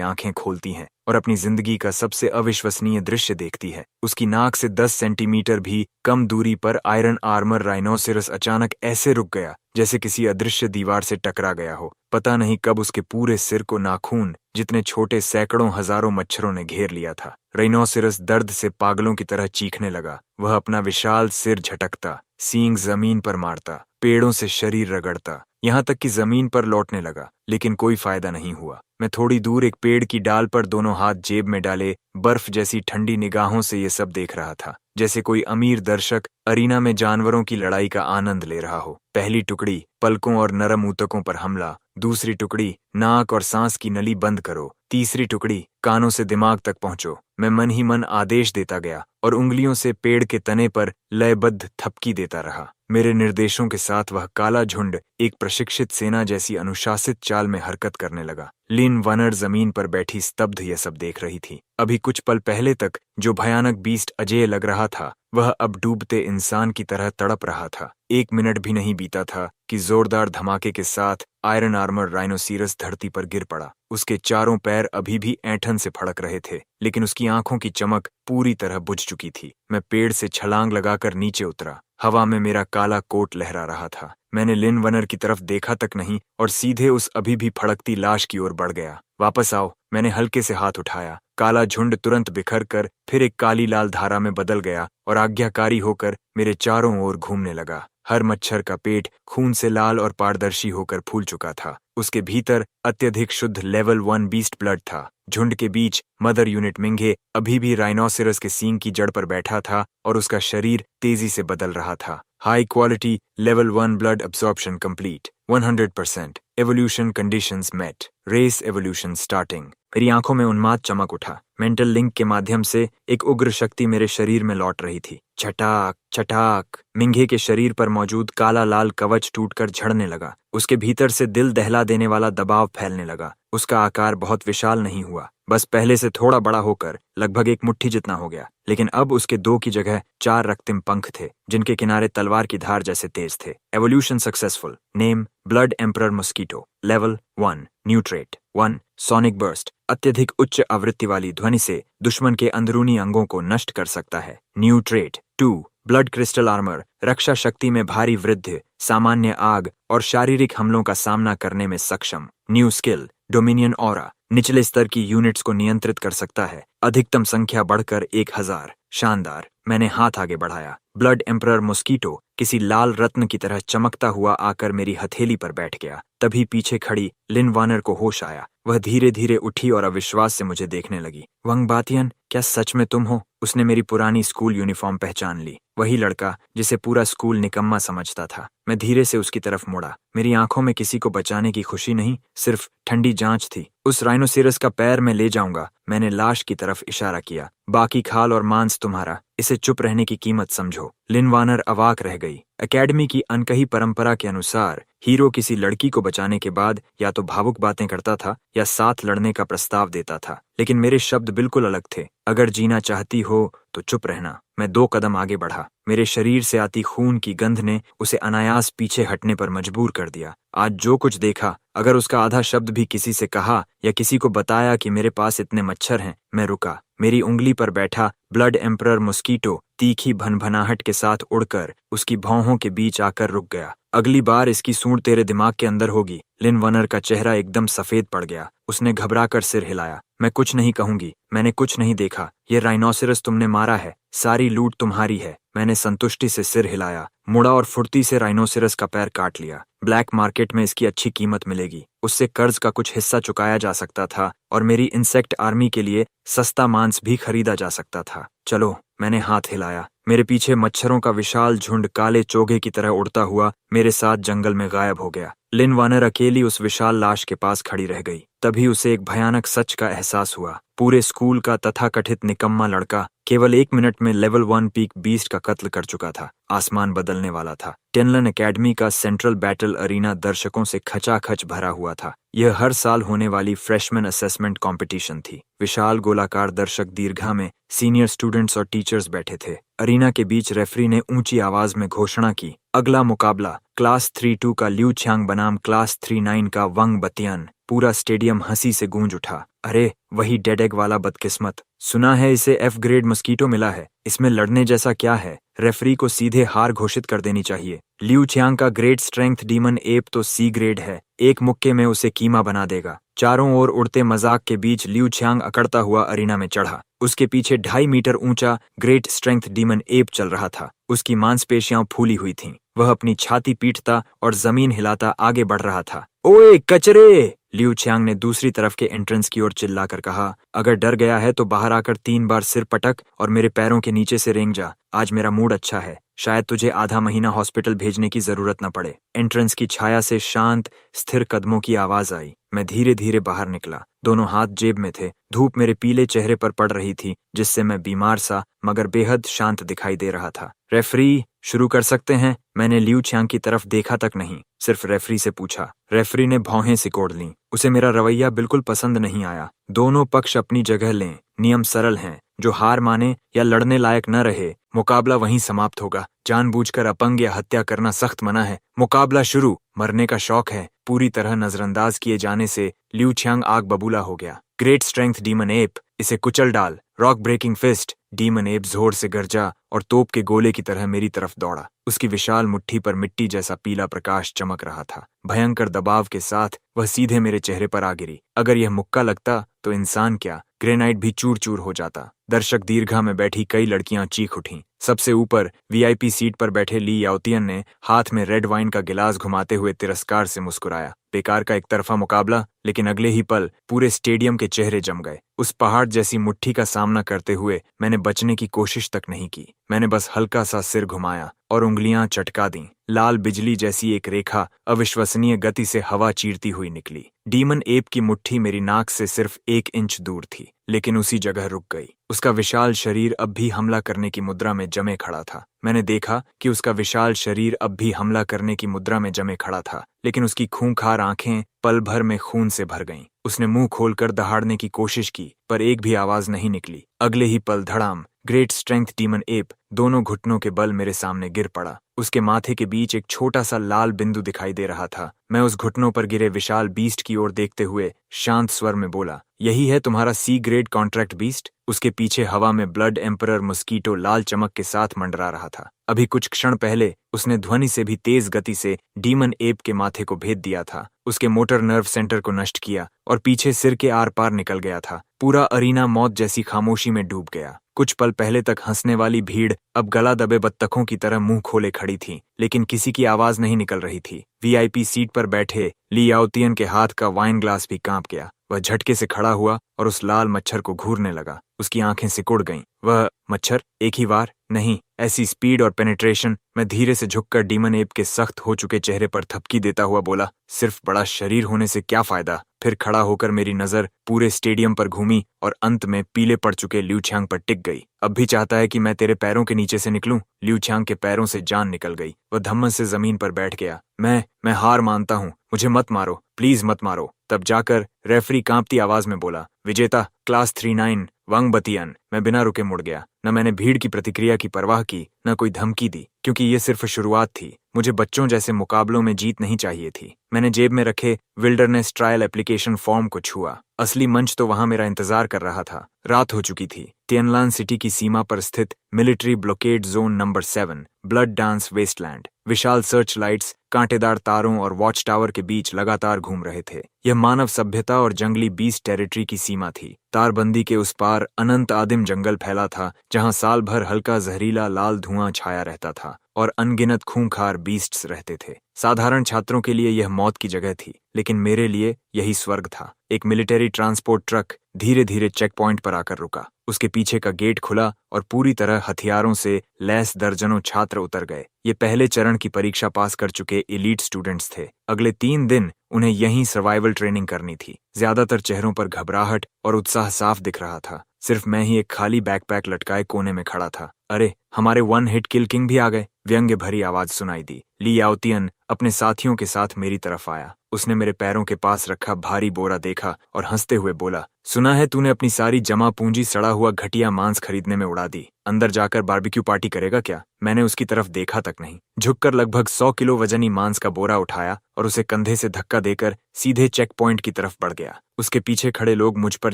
आंखें खोलती हैं और अपनी जिंदगी का सबसे अविश्वसनीय दृश्य देखती है। उसकी नाक से 10 सेंटीमीटर भी कम दूरी पर आयरन आर्मर राइनोसिरस अचानक ऐसे रुक गया जैसे किसी अदृश्य दीवार से टकरा गया हो। पता नहीं कब उसके पूरे सिर को नाखून जितने छोटे सैकड़ों हजारों मच्छरों ने घेर लिया था। राइनोसिरस दर्द से पागलों की तरह चीखने लगा। वह अपना विशाल सिर झटकता, सींग जमीन पर मारता, पेड़ों से शरीर रगड़ता, यहाँ तक कि जमीन पर लौटने लगा, लेकिन कोई फायदा नहीं हुआ। मैं थोड़ी दूर एक पेड़ की डाल पर दोनों हाथ जेब में डाले बर्फ जैसी ठंडी निगाहों से ये सब देख रहा था, जैसे कोई अमीर दर्शक अरीना में जानवरों की लड़ाई का आनंद ले रहा हो। पहली टुकड़ी, पलकों और नरम ऊतकों पर हमला। दूसरी टुकड़ी, नाक और सांस की नली बंद करो। तीसरी टुकड़ी, कानों से दिमाग तक पहुंचो। मैं मन ही मन आदेश देता गया और उंगलियों से पेड़ के तने पर लयबद्ध थपकी देता रहा। मेरे निर्देशों के साथ वह काला झुंड एक प्रशिक्षित सेना जैसी अनुशासित चाल में हरकत करने लगा। लिन वनर जमीन पर बैठी स्तब्ध यह सब देख रही थी। अभी कुछ पल पहले तक जो भयानक बीस्ट अजेय लग रहा था, वह अब डूबते इंसान की तरह तड़प रहा था। 1 मिनट भी नहीं बीता था कि जोरदार धमाके के साथ आयरन आर्मर राइनोसिरस धरती पर गिर पड़ा। उसके चारों पैर अभी भी ऐंठन से फड़क रहे थे, लेकिन उसकी आंखों की चमक पूरी तरह बुझ चुकी थी। मैं पेड़ से छलांग लगाकर नीचे उतरा। हवा में मेरा काला कोट लहरा रहा था। मैंने लिन वनर की तरफ देखा तक नहीं और सीधे उस अभी भी फड़कती लाश की ओर बढ़ गया। वापस आओ, मैंने हल्के से हाथ उठाया। काला झुंड तुरंत बिखर कर फिर एक काली लाल धारा में बदल गया और आज्ञाकारी होकर मेरे चारों ओर घूमने लगा। हर मच्छर का पेट खून से लाल और पारदर्शी होकर फूल चुका था। उसके भीतर अत्यधिक शुद्ध लेवल 1 बीस्ट ब्लड था। झुंड के बीच मदर यूनिट मिंगे अभी भी राइनोसिरस के सींग की जड़ पर बैठा था और उसका शरीर तेजी से बदल रहा था। High quality level 1 blood absorption complete, 100%। Evolution conditions met. Race evolution starting. मेरी आंखों में उन्माद चमक उठा। मेंटल लिंक के माध्यम से एक उग्र शक्ति मेरे शरीर में लौट रही थी। छटाक छटाक, मिंगे के शरीर पर मौजूद काला लाल कवच टूटकर झड़ने लगा। उसके भीतर से दिल दहला देने वाला दबाव फैलने लगा। उसका आकार बहुत विशाल नहीं हुआ, बस पहले से थोड़ा बड़ा होकर लगभग एक मुट्ठी जितना हो गया। लेकिन अब उसके 2 की जगह 4 रक्तिम पंख थे, जिनके किनारे तलवार की धार जैसे तेज थे। Evolution successful. Name blood emperor mosquito. Level 1 न्यूट्रेट 1 sonic burst, अत्यधिक उच्च आवृत्ति वाली ध्वनि से दुश्मन के अंदरूनी अंगों को नष्ट कर सकता है। न्यूट्रेट 2 ब्लड क्रिस्टल आर्मर, रक्षा शक्ति में भारी वृद्धि, सामान्य आग और शारीरिक हमलों का सामना करने में सक्षम। न्यू स्किल डोमिनियन ऑरा, निचले स्तर की यूनिट्स को नियंत्रित कर सकता है। अधिकतम संख्या बढ़कर 1000। शानदार। मैंने हाथ आगे बढ़ाया। ब्लड एम्परर मॉस्किटो किसी लाल रत्न की तरह चमकता हुआ आकर मेरी हथेली पर बैठ गया। तभी पीछे खड़ी लिन वानर को होश आया। वह धीरे धीरे उठी और अविश्वास से मुझे देखने लगी। वंग बातियन, क्या सच में तुम हो? उसने मेरी पुरानी स्कूल यूनिफॉर्म पहचान ली। वही लड़का जिसे पूरा स्कूल निकम्मा समझता था। मैं धीरे से उसकी तरफ मुड़ा। मेरी आंखों में किसी को बचाने की खुशी नहीं, सिर्फ ठंडी जांच थी। उस राइनोसिरस का पैर मैं ले जाऊंगा। मैंने लाश की तरफ इशारा किया। बाकी खाल और मांस तुम्हारा, इसे चुप रहने की कीमत समझो। लिन वानर अवाक रह गई। एकेडमी की अनकही परंपरा के अनुसार हीरो किसी लड़की को बचाने के बाद या तो भावुक बातें करता था या साथ लड़ने का प्रस्ताव देता था, लेकिन मेरे शब्द बिल्कुल अलग थे। अगर जीना चाहती हो तो चुप रहना। मैं 2 कदम आगे बढ़ा। मेरे शरीर से आती खून की गंध ने उसे अनायास पीछे हटने पर मजबूर कर दिया। आज जो कुछ देखा, अगर उसका आधा शब्द भी किसी से कहा या किसी को बताया कि मेरे पास इतने मच्छर हैं, मैं रुका। मेरी उंगली पर बैठा ब्लड एम्परर मॉस्किटो तीखी भनभनाहट के साथ उड़कर उसकी भौहों के बीच आकर रुक गया। अगली बार इसकी सूंड तेरे दिमाग के अंदर होगी। लिन वनर का चेहरा एकदम सफेद पड़ गया। उसने घबराकर सिर हिलाया। मैं कुछ नहीं कहूंगी, मैंने कुछ नहीं देखा। ये राइनोसिरस तुमने मारा है, सारी लूट तुम्हारी है। मैंने संतुष्टि से सिर हिलाया, मुड़ा और फुर्ती से राइनोसिरस का पैर काट लिया। ब्लैक मार्केट में इसकी अच्छी कीमत मिलेगी। उससे कर्ज का कुछ हिस्सा चुकाया जा सकता था और मेरी इंसेक्ट आर्मी के लिए सस्ता मांस भी खरीदा जा सकता था। चलो, मैंने हाथ हिलाया। मेरे पीछे मच्छरों का विशाल झुंड काले चोगे की तरह उड़ता हुआ मेरे साथ जंगल में गायब हो गया। लिन वार्नर अकेली उस विशाल लाश के पास खड़ी रह गई। तभी उसे एक भयानक सच का एहसास हुआ। पूरे स्कूल का तथाकथित निकम्मा लड़का केवल 1 मिनट में लेवल 1 पीक बीस्ट का कत्ल कर चुका था। आसमान बदलने वाला था। टेनलन एकेडमी का सेंट्रल बैटल अरीना दर्शकों से खचाखच भरा हुआ था। यह हर साल होने वाली फ्रेशमैन असेसमेंट कॉम्पिटिशन थी। विशाल गोलाकार दर्शक दीर्घा में सीनियर स्टूडेंट्स और टीचर्स बैठे थे। अरीना के बीच रेफरी ने ऊंची आवाज में घोषणा की, अगला मुकाबला क्लास 32 का ल्यू छियांग बनाम क्लास 39 का वंग बतियन। पूरा स्टेडियम हंसी से गूंज उठा। अरे वही डेड एग वाला बदकिस्मत। सुना है इसे F ग्रेड मस्कीटो मिला है। इसमें लड़ने जैसा क्या है? रेफरी को सीधे हार घोषित कर देनी चाहिए। ल्यू छियांग का ग्रेट स्ट्रेंथ डीमन एप तो C ग्रेड है। एक मुक्के में उसे कीमा बना देगा। चारों ओर उड़ते मजाक के बीच ल्यू छियांग अकड़ता हुआ अरीना में चढ़ा। उसके पीछे 2.5 मीटर ऊंचा ग्रेट स्ट्रेंथ डीमन एप चल रहा था। उसकी मांसपेशियां फूली हुई थीं। वह अपनी छाती पीटता और जमीन हिलाता आगे बढ़ रहा था। ओए कचरे! ल्यू छियांग ने दूसरी तरफ के एंट्रेंस की ओर चिल्लाकर कहा, अगर डर गया है तो बाहर आकर 3 बार सिर पटक और मेरे पैरों के नीचे से रेंग जा। आज मेरा मूड अच्छा है। शायद तुझे आधा महीना हॉस्पिटल भेजने की जरूरत न पड़े। एंट्रेंस की छाया से शांत स्थिर कदमों की आवाज आई। मैं धीरे धीरे बाहर निकला। दोनों हाथ जेब में थे। धूप मेरे पीले चेहरे पर पड़ रही थी, जिससे मैं बीमार सा मगर बेहद शांत दिखाई दे रहा था। रेफरी, शुरू कर सकते हैं? मैंने ल्यू छियांग की तरफ देखा तक नहीं, सिर्फ रेफरी से पूछा। रेफरी ने भौहें सिकोड़ लीं। उसे मेरा रवैया बिल्कुल पसंद नहीं आया। दोनों पक्ष अपनी जगह लें। नियम सरल हैं। जो हार माने या लड़ने लायक न रहे, मुकाबला वहीं समाप्त होगा। जानबूझकर अपंग या हत्या करना सख्त मना है। मुकाबला शुरू। मरने का शौक है। पूरी तरह नजरअंदाज किए जाने से ल्यू छियांग आग बबूला हो गया। ग्रेट स्ट्रेंथ डीमन एप, इसे कुचल डाल। Rock breaking fist. Demon ape जोर से गरजा और तोप के गोले की तरह मेरी तरफ दौड़ा। उसकी विशाल मुट्ठी पर मिट्टी जैसा पीला प्रकाश चमक रहा था। भयंकर दबाव के साथ वह सीधे मेरे चेहरे पर आ गिरी। अगर यह मुक्का लगता तो इंसान क्या, ग्रेनाइट भी चूर चूर हो जाता। दर्शक दीर्घा में बैठी कई लड़कियां चीख उठीं। सबसे ऊपर VIP सीट पर बैठे ली याओतियन ने हाथ में रेड वाइन का गिलास घुमाते हुए तिरस्कार से मुस्कुराया। बेकार का एक तरफा मुकाबला, लेकिन अगले ही पल पूरे स्टेडियम के चेहरे जम गए। उस पहाड़ जैसी मुट्ठी का सामना करते हुए मैंने बचने की कोशिश तक नहीं की। मैंने बस हल्का सा सिर घुमाया और उंगलियां चटका दीं। लाल बिजली जैसी एक रेखा अविश्वसनीय गति से हवा चीरती हुई निकली। डीमन एप की मुट्ठी मेरी नाक से सिर्फ 1 इंच दूर थी, लेकिन उसी जगह रुक गई। उसका विशाल शरीर अब भी हमला करने की मुद्रा में जमे खड़ा था। मैंने देखा कि उसका विशाल शरीर अब भी हमला करने की मुद्रा में जमे खड़ा था, लेकिन उसकी खूंखार आंखें पल भर में खून से भर गईं। उसने मुंह खोलकर दहाड़ने की कोशिश की, पर एक भी आवाज नहीं निकली। अगले ही पल धड़ाम, ग्रेट स्ट्रेंथ डीमन एप दोनों घुटनों के बल मेरे सामने गिर पड़ा। उसके माथे के बीच एक छोटा सा लाल बिंदु दिखाई दे रहा था। मैं उस घुटनों पर गिरे विशाल बीस्ट की ओर देखते हुए शांत स्वर में बोला, यही है तुम्हारा C ग्रेड कॉन्ट्रैक्ट बीस्ट? उसके पीछे हवा में ब्लड एम्परर मस्कीटो लाल चमक के साथ मंडरा रहा था। अभी कुछ क्षण पहले उसने ध्वनि से भी तेज गति से डीमन एप के माथे को भेद दिया था। उसके मोटर नर्व सेंटर को नष्ट किया और पीछे सिर के आर पार निकल गया था। पूरा अरीना मौत जैसी खामोशी में डूब गया। कुछ पल पहले तक हंसने वाली भीड़ अब गला दबे बत्तखों की तरह मुंह खोले खड़ी थी, लेकिन किसी की आवाज नहीं निकल रही थी। VIP सीट पर बैठे ली याओतियन के हाथ का वाइन ग्लास भी कांप गया। वह झटके से खड़ा हुआ और उस लाल मच्छर को घूरने लगा। उसकी आंखें सिकुड़ गईं। वह मच्छर एक ही वार नहीं, ऐसी स्पीड और पेनिट्रेशन। मैं धीरे से झुककर डीमन एप के सख्त हो चुके चेहरे पर थपकी देता हुआ बोला, सिर्फ बड़ा शरीर होने से क्या फायदा? फिर खड़ा होकर मेरी नजर पूरे स्टेडियम पर घूमी और अंत में पीले पड़ चुके ल्यू छियांग पर टिक गई। अब भी चाहता है कि मैं तेरे पैरों के नीचे से निकलूं? ल्यू छियांग के पैरों से जान निकल गई। वह धम्मस से जमीन पर बैठ गया। मैं हार मानता हूं, मुझे मत मारो, प्लीज मत मारो। तब जाकर रेफरी कांपती आवाज में बोला, विजेता क्लास 39 वंग बतियन। मैं बिना रुके मुड़ गया। न मैंने भीड़ की प्रतिक्रिया की परवाह की, न कोई धमकी दी, क्योंकि ये सिर्फ शुरुआत थी। मुझे बच्चों जैसे मुकाबलों में जीत नहीं चाहिए थी। मैंने जेब में रखे विल्डरनेस ट्रायल एप्लीकेशन फॉर्म को छुआ। असली मंच तो वहां मेरा इंतजार कर रहा था। रात हो चुकी थी। टियनलान सिटी की सीमा पर स्थित military blockade zone number 7 blood dance wasteland. विशाल सर्च लाइट्स कांटेदार तारों और वॉच टावर के बीच लगातार घूम रहे थे। यह मानव सभ्यता और जंगली बीस्ट टेरिटरी की सीमा थी। तारबंदी के उस पार अनंत आदिम जंगल फैला था, जहां साल भर हल्का जहरीला लाल धुआं छाया रहता था और अनगिनत खूंखार बीस्ट्स रहते थे। साधारण छात्रों के लिए यह मौत की जगह थी, लेकिन मेरे लिए यही स्वर्ग था। एक मिलिट्री ट्रांसपोर्ट ट्रक धीरे धीरे चेक पॉइंट पर आकर रुका। उसके पीछे का गेट खुला और पूरी तरह हथियारों से लैस दर्जनों छात्र उतर गए। ये पहले चरण की परीक्षा पास कर चुके एलीट स्टूडेंट्स थे। अगले 3 दिन उन्हें यहीं सर्वाइवल ट्रेनिंग करनी थी। ज्यादातर चेहरों पर घबराहट और उत्साह साफ दिख रहा था। सिर्फ मैं ही एक खाली बैकपैक लटकाए कोने में खड़ा था। अरे, हमारे 1 हिट किल किंग भी आ गए, व्यंग्य भरी आवाज सुनाई दी। ली याओतियन अपने साथियों के साथ मेरी तरफ आया। उसने मेरे पैरों के पास रखा भारी बोरा देखा और हंसते हुए बोला, सुना है तूने अपनी सारी जमा पूंजी सड़ा हुआ घटिया मांस खरीदने में उड़ा दी। अंदर जाकर बारबेक्यू पार्टी करेगा क्या? मैंने उसकी तरफ देखा तक नहीं। झुककर लगभग 100 किलो वजनी मांस का बोरा उठाया और उसे कंधे से धक्का देकर सीधे चेक पॉइंट की तरफ बढ़ गया। उसके पीछे खड़े लोग मुझ पर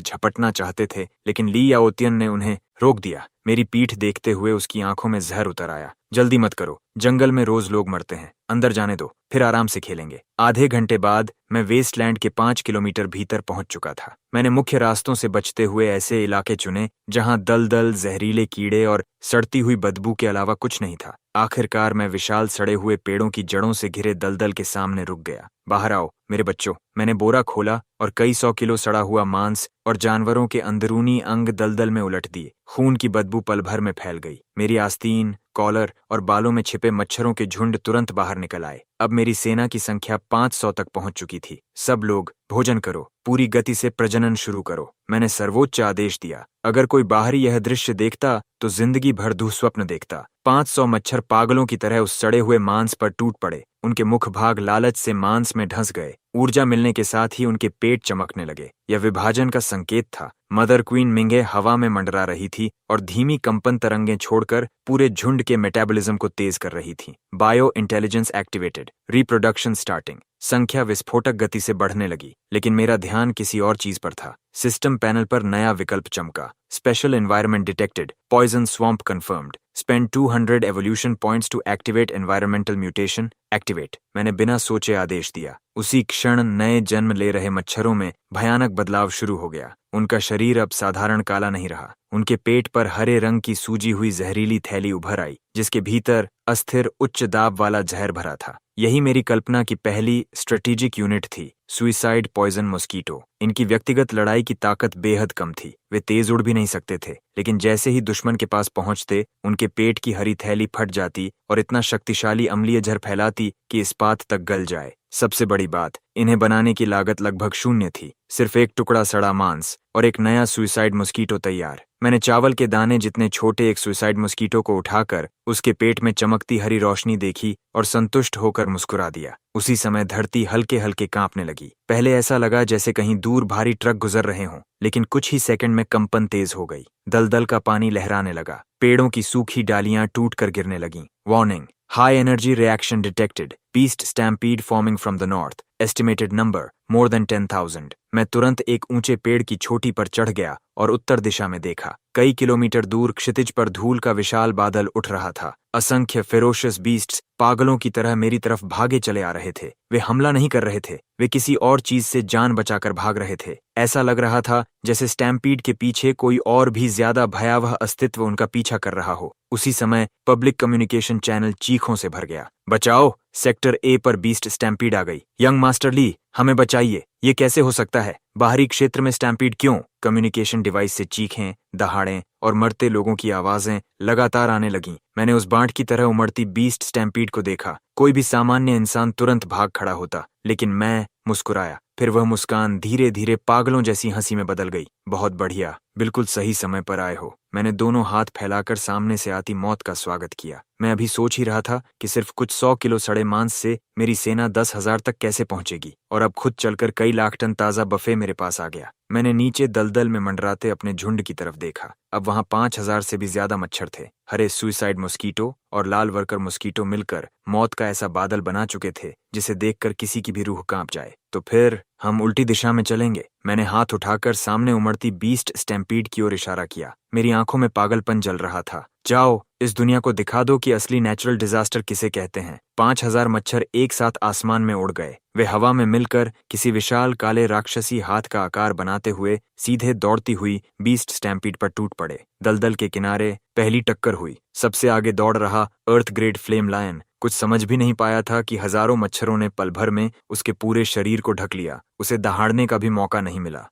झपटना चाहते थे, लेकिन ली याओतियन ने उन्हें रोक दिया। मेरी पीठ देखते हुए उसकी आंखों में जहर उतर आया। जल्दी मत करो, जंगल में रोज लोग मरते हैं, अंदर जाने दो, फिर आराम से खेलेंगे। आधे घंटे बाद मैं वेस्टलैंड के 5 किलोमीटर भीतर पहुंच चुका था। मैंने मुख्य रास्तों से बचते हुए ऐसे इलाके चुने जहां दलदल, जहरीले कीड़े और सड़ती हुई बदबू के अलावा कुछ नहीं था। आखिरकार मैं विशाल सड़े हुए पेड़ों की जड़ों से घिरे दलदल के सामने रुक गया। बाहर आओ मेरे बच्चों। मैंने बोरा खोला और कई 100 किलो सड़ा हुआ मांस और जानवरों के अंदरूनी अंग दलदल में उलट दिए। खून की बदबू पल भर में फैल गई। मेरी आस्तीन, कॉलर और बालों में छिपे मच्छरों के झुंड तुरंत बाहर निकल आए। अब मेरी सेना की संख्या 500 तक पहुंच चुकी थी। सब लोग भोजन करो, पूरी गति से प्रजनन शुरू करो। मैंने सर्वोच्च आदेश दिया। अगर कोई बाहरी यह दृश्य देखता तो जिंदगी भर दुःस्वप्न देखता। 500 मच्छर पागलों की तरह उस सड़े हुए मांस पर टूट पड़े। उनके मुख भाग लालच से मांस में ढंस गए। ऊर्जा मिलने के साथ ही उनके पेट चमकने लगे। यह विभाजन का संकेत था। मदर क्वीन मिंगे हवा में मंडरा रही थी और धीमी कंपन तरंगें छोड़कर पूरे झुंड के मेटाबॉलिज्म को तेज कर रही थी। Bio intelligence activated, reproduction starting. संख्या विस्फोटक गति से बढ़ने लगी, लेकिन मेरा ध्यान किसी और चीज पर था। सिस्टम पैनल पर नया विकल्प चमका। Special environment detected, poison swamp confirmed, spend 200 evolution points to activate environmental mutation, activate. मैंने बिना सोचे आदेश दिया। उसी क्षण नए जन्म ले रहे मच्छरों में भयानक बदलाव शुरू हो गया। उनका शरीर अब साधारण काला नहीं रहा। उनके पेट पर हरे रंग की सूजी हुई जहरीली थैली उभर आई, जिसके भीतर अस्थिर उच्च दाब वाला जहर भरा था। यही मेरी कल्पना की पहली स्ट्रेटेजिक यूनिट थी, सुइसाइड पॉइजन मॉस्किटो। इनकी व्यक्तिगत लड़ाई की ताकत बेहद कम थी। वे तेज उड़ भी नहीं सकते थे, लेकिन जैसे ही दुश्मन के पास पहुंचते, उनके पेट की हरी थैली फट जाती और इतना शक्तिशाली अम्लीय जहर फैलाती कि इस्पात तक गल जाए। सबसे बड़ी बात, इन्हें बनाने की लागत लगभग शून्य थी। सिर्फ एक टुकड़ा सड़ा मांस और एक नया सुइसाइड मॉस्किटो तैयार। मैंने चावल के दाने जितने छोटे एक सुइसाइड मॉस्किटो को उठाकर उसके पेट में चमकती हरी रोशनी देखी और संतुष्ट होकर मुस्कुरा दिया। उसी समय धरती हल्के हल्के कांपने लगी। पहले ऐसा लगा जैसे कहीं दूर भारी ट्रक गुजर रहे हों, लेकिन कुछ ही सेकंड में कंपन तेज हो गई। दलदल का पानी लहराने लगा। पेड़ों की सूखी डालियां टूट कर गिरने लगीं। Warning, high energy reaction detected, beast stampede forming from the north, estimated number more than 10,000। मैं तुरंत एक ऊंचे पेड़ की चोटी पर चढ़ गया और उत्तर दिशा में देखा। कई किलोमीटर दूर क्षितिज पर धूल का विशाल बादल उठ रहा था। असंख्य फेरोशियस बीस्ट्स पागलों की तरह मेरी तरफ भागे चले आ रहे थे। वे हमला नहीं कर रहे थे, वे किसी और चीज से जान बचाकर भाग रहे थे। ऐसा लग रहा था जैसे स्टैम्पीड के पीछे कोई और भी ज्यादा भयावह अस्तित्व उनका पीछा कर रहा हो। उसी समय पब्लिक कम्युनिकेशन चैनल चीखों से भर गया। बचाओ, सेक्टर ए पर बीस्ट स्टैम्पीड आ गई। यंग मास्टर ली, हमें बचाइए। ये कैसे हो सकता है? बाहरी क्षेत्र में स्टैम्पीड क्यों? कम्युनिकेशन डिवाइस से चीखें, दहाड़ें और मरते लोगों की आवाजें लगातार आने लगीं। मैंने उस बांट की तरह उमड़ती बीस्ट स्टैम्पीड को देखा। कोई भी सामान्य इंसान तुरंत भाग खड़ा होता, लेकिन मैं मुस्कुराया। फिर वह मुस्कान धीरे धीरे पागलों जैसी हंसी में बदल गई। बहुत बढ़िया, बिल्कुल सही समय पर आए हो। मैंने दोनों हाथ फैलाकर सामने से आती मौत का स्वागत किया। मैं अभी सोच ही रहा था कि सिर्फ कुछ 100 किलो सड़े मांस से मेरी सेना 10,000 तक कैसे पहुंचेगी, और अब खुद चलकर कई लाख टन ताजा बफे मेरे पास आ गया। मैंने नीचे दलदल में मंडराते अपने झुंड की तरफ देखा। अब वहां 5,000 से भी ज्यादा मच्छर थे। हरे सुइसाइड मॉस्किटो और लाल वर्कर मॉस्किटो मिलकर मौत का ऐसा बादल बना चुके थे जिसे देखकर किसी की भी रूह कांप जाए। तो फिर हम उल्टी दिशा में चलेंगे। मैंने हाथ उठाकर सामने उमड़ती बीस्ट स्टैम्पीड की ओर इशारा किया। मेरी आंखों में पागलपन जल रहा था। जाओ, इस दुनिया को दिखा दो कि असली नेचुरल डिजास्टर किसे कहते हैं। 5,000 मच्छर एक साथ आसमान में उड़ गए। वे हवा में मिलकर किसी विशाल काले राक्षसी हाथ का आकार बनाते हुए सीधे दौड़ती हुई बीस्ट स्टैम्पीड पर टूट पड़े। दलदल के किनारे पहली टक्कर हुई। सबसे आगे दौड़ रहा अर्थ ग्रेड फ्लेम लायन कुछ समझ भी नहीं पाया था कि हजारों मच्छरों ने पल भर में उसके पूरे शरीर को ढक लिया। उसे दहाड़ने का भी मौका नहीं मिला।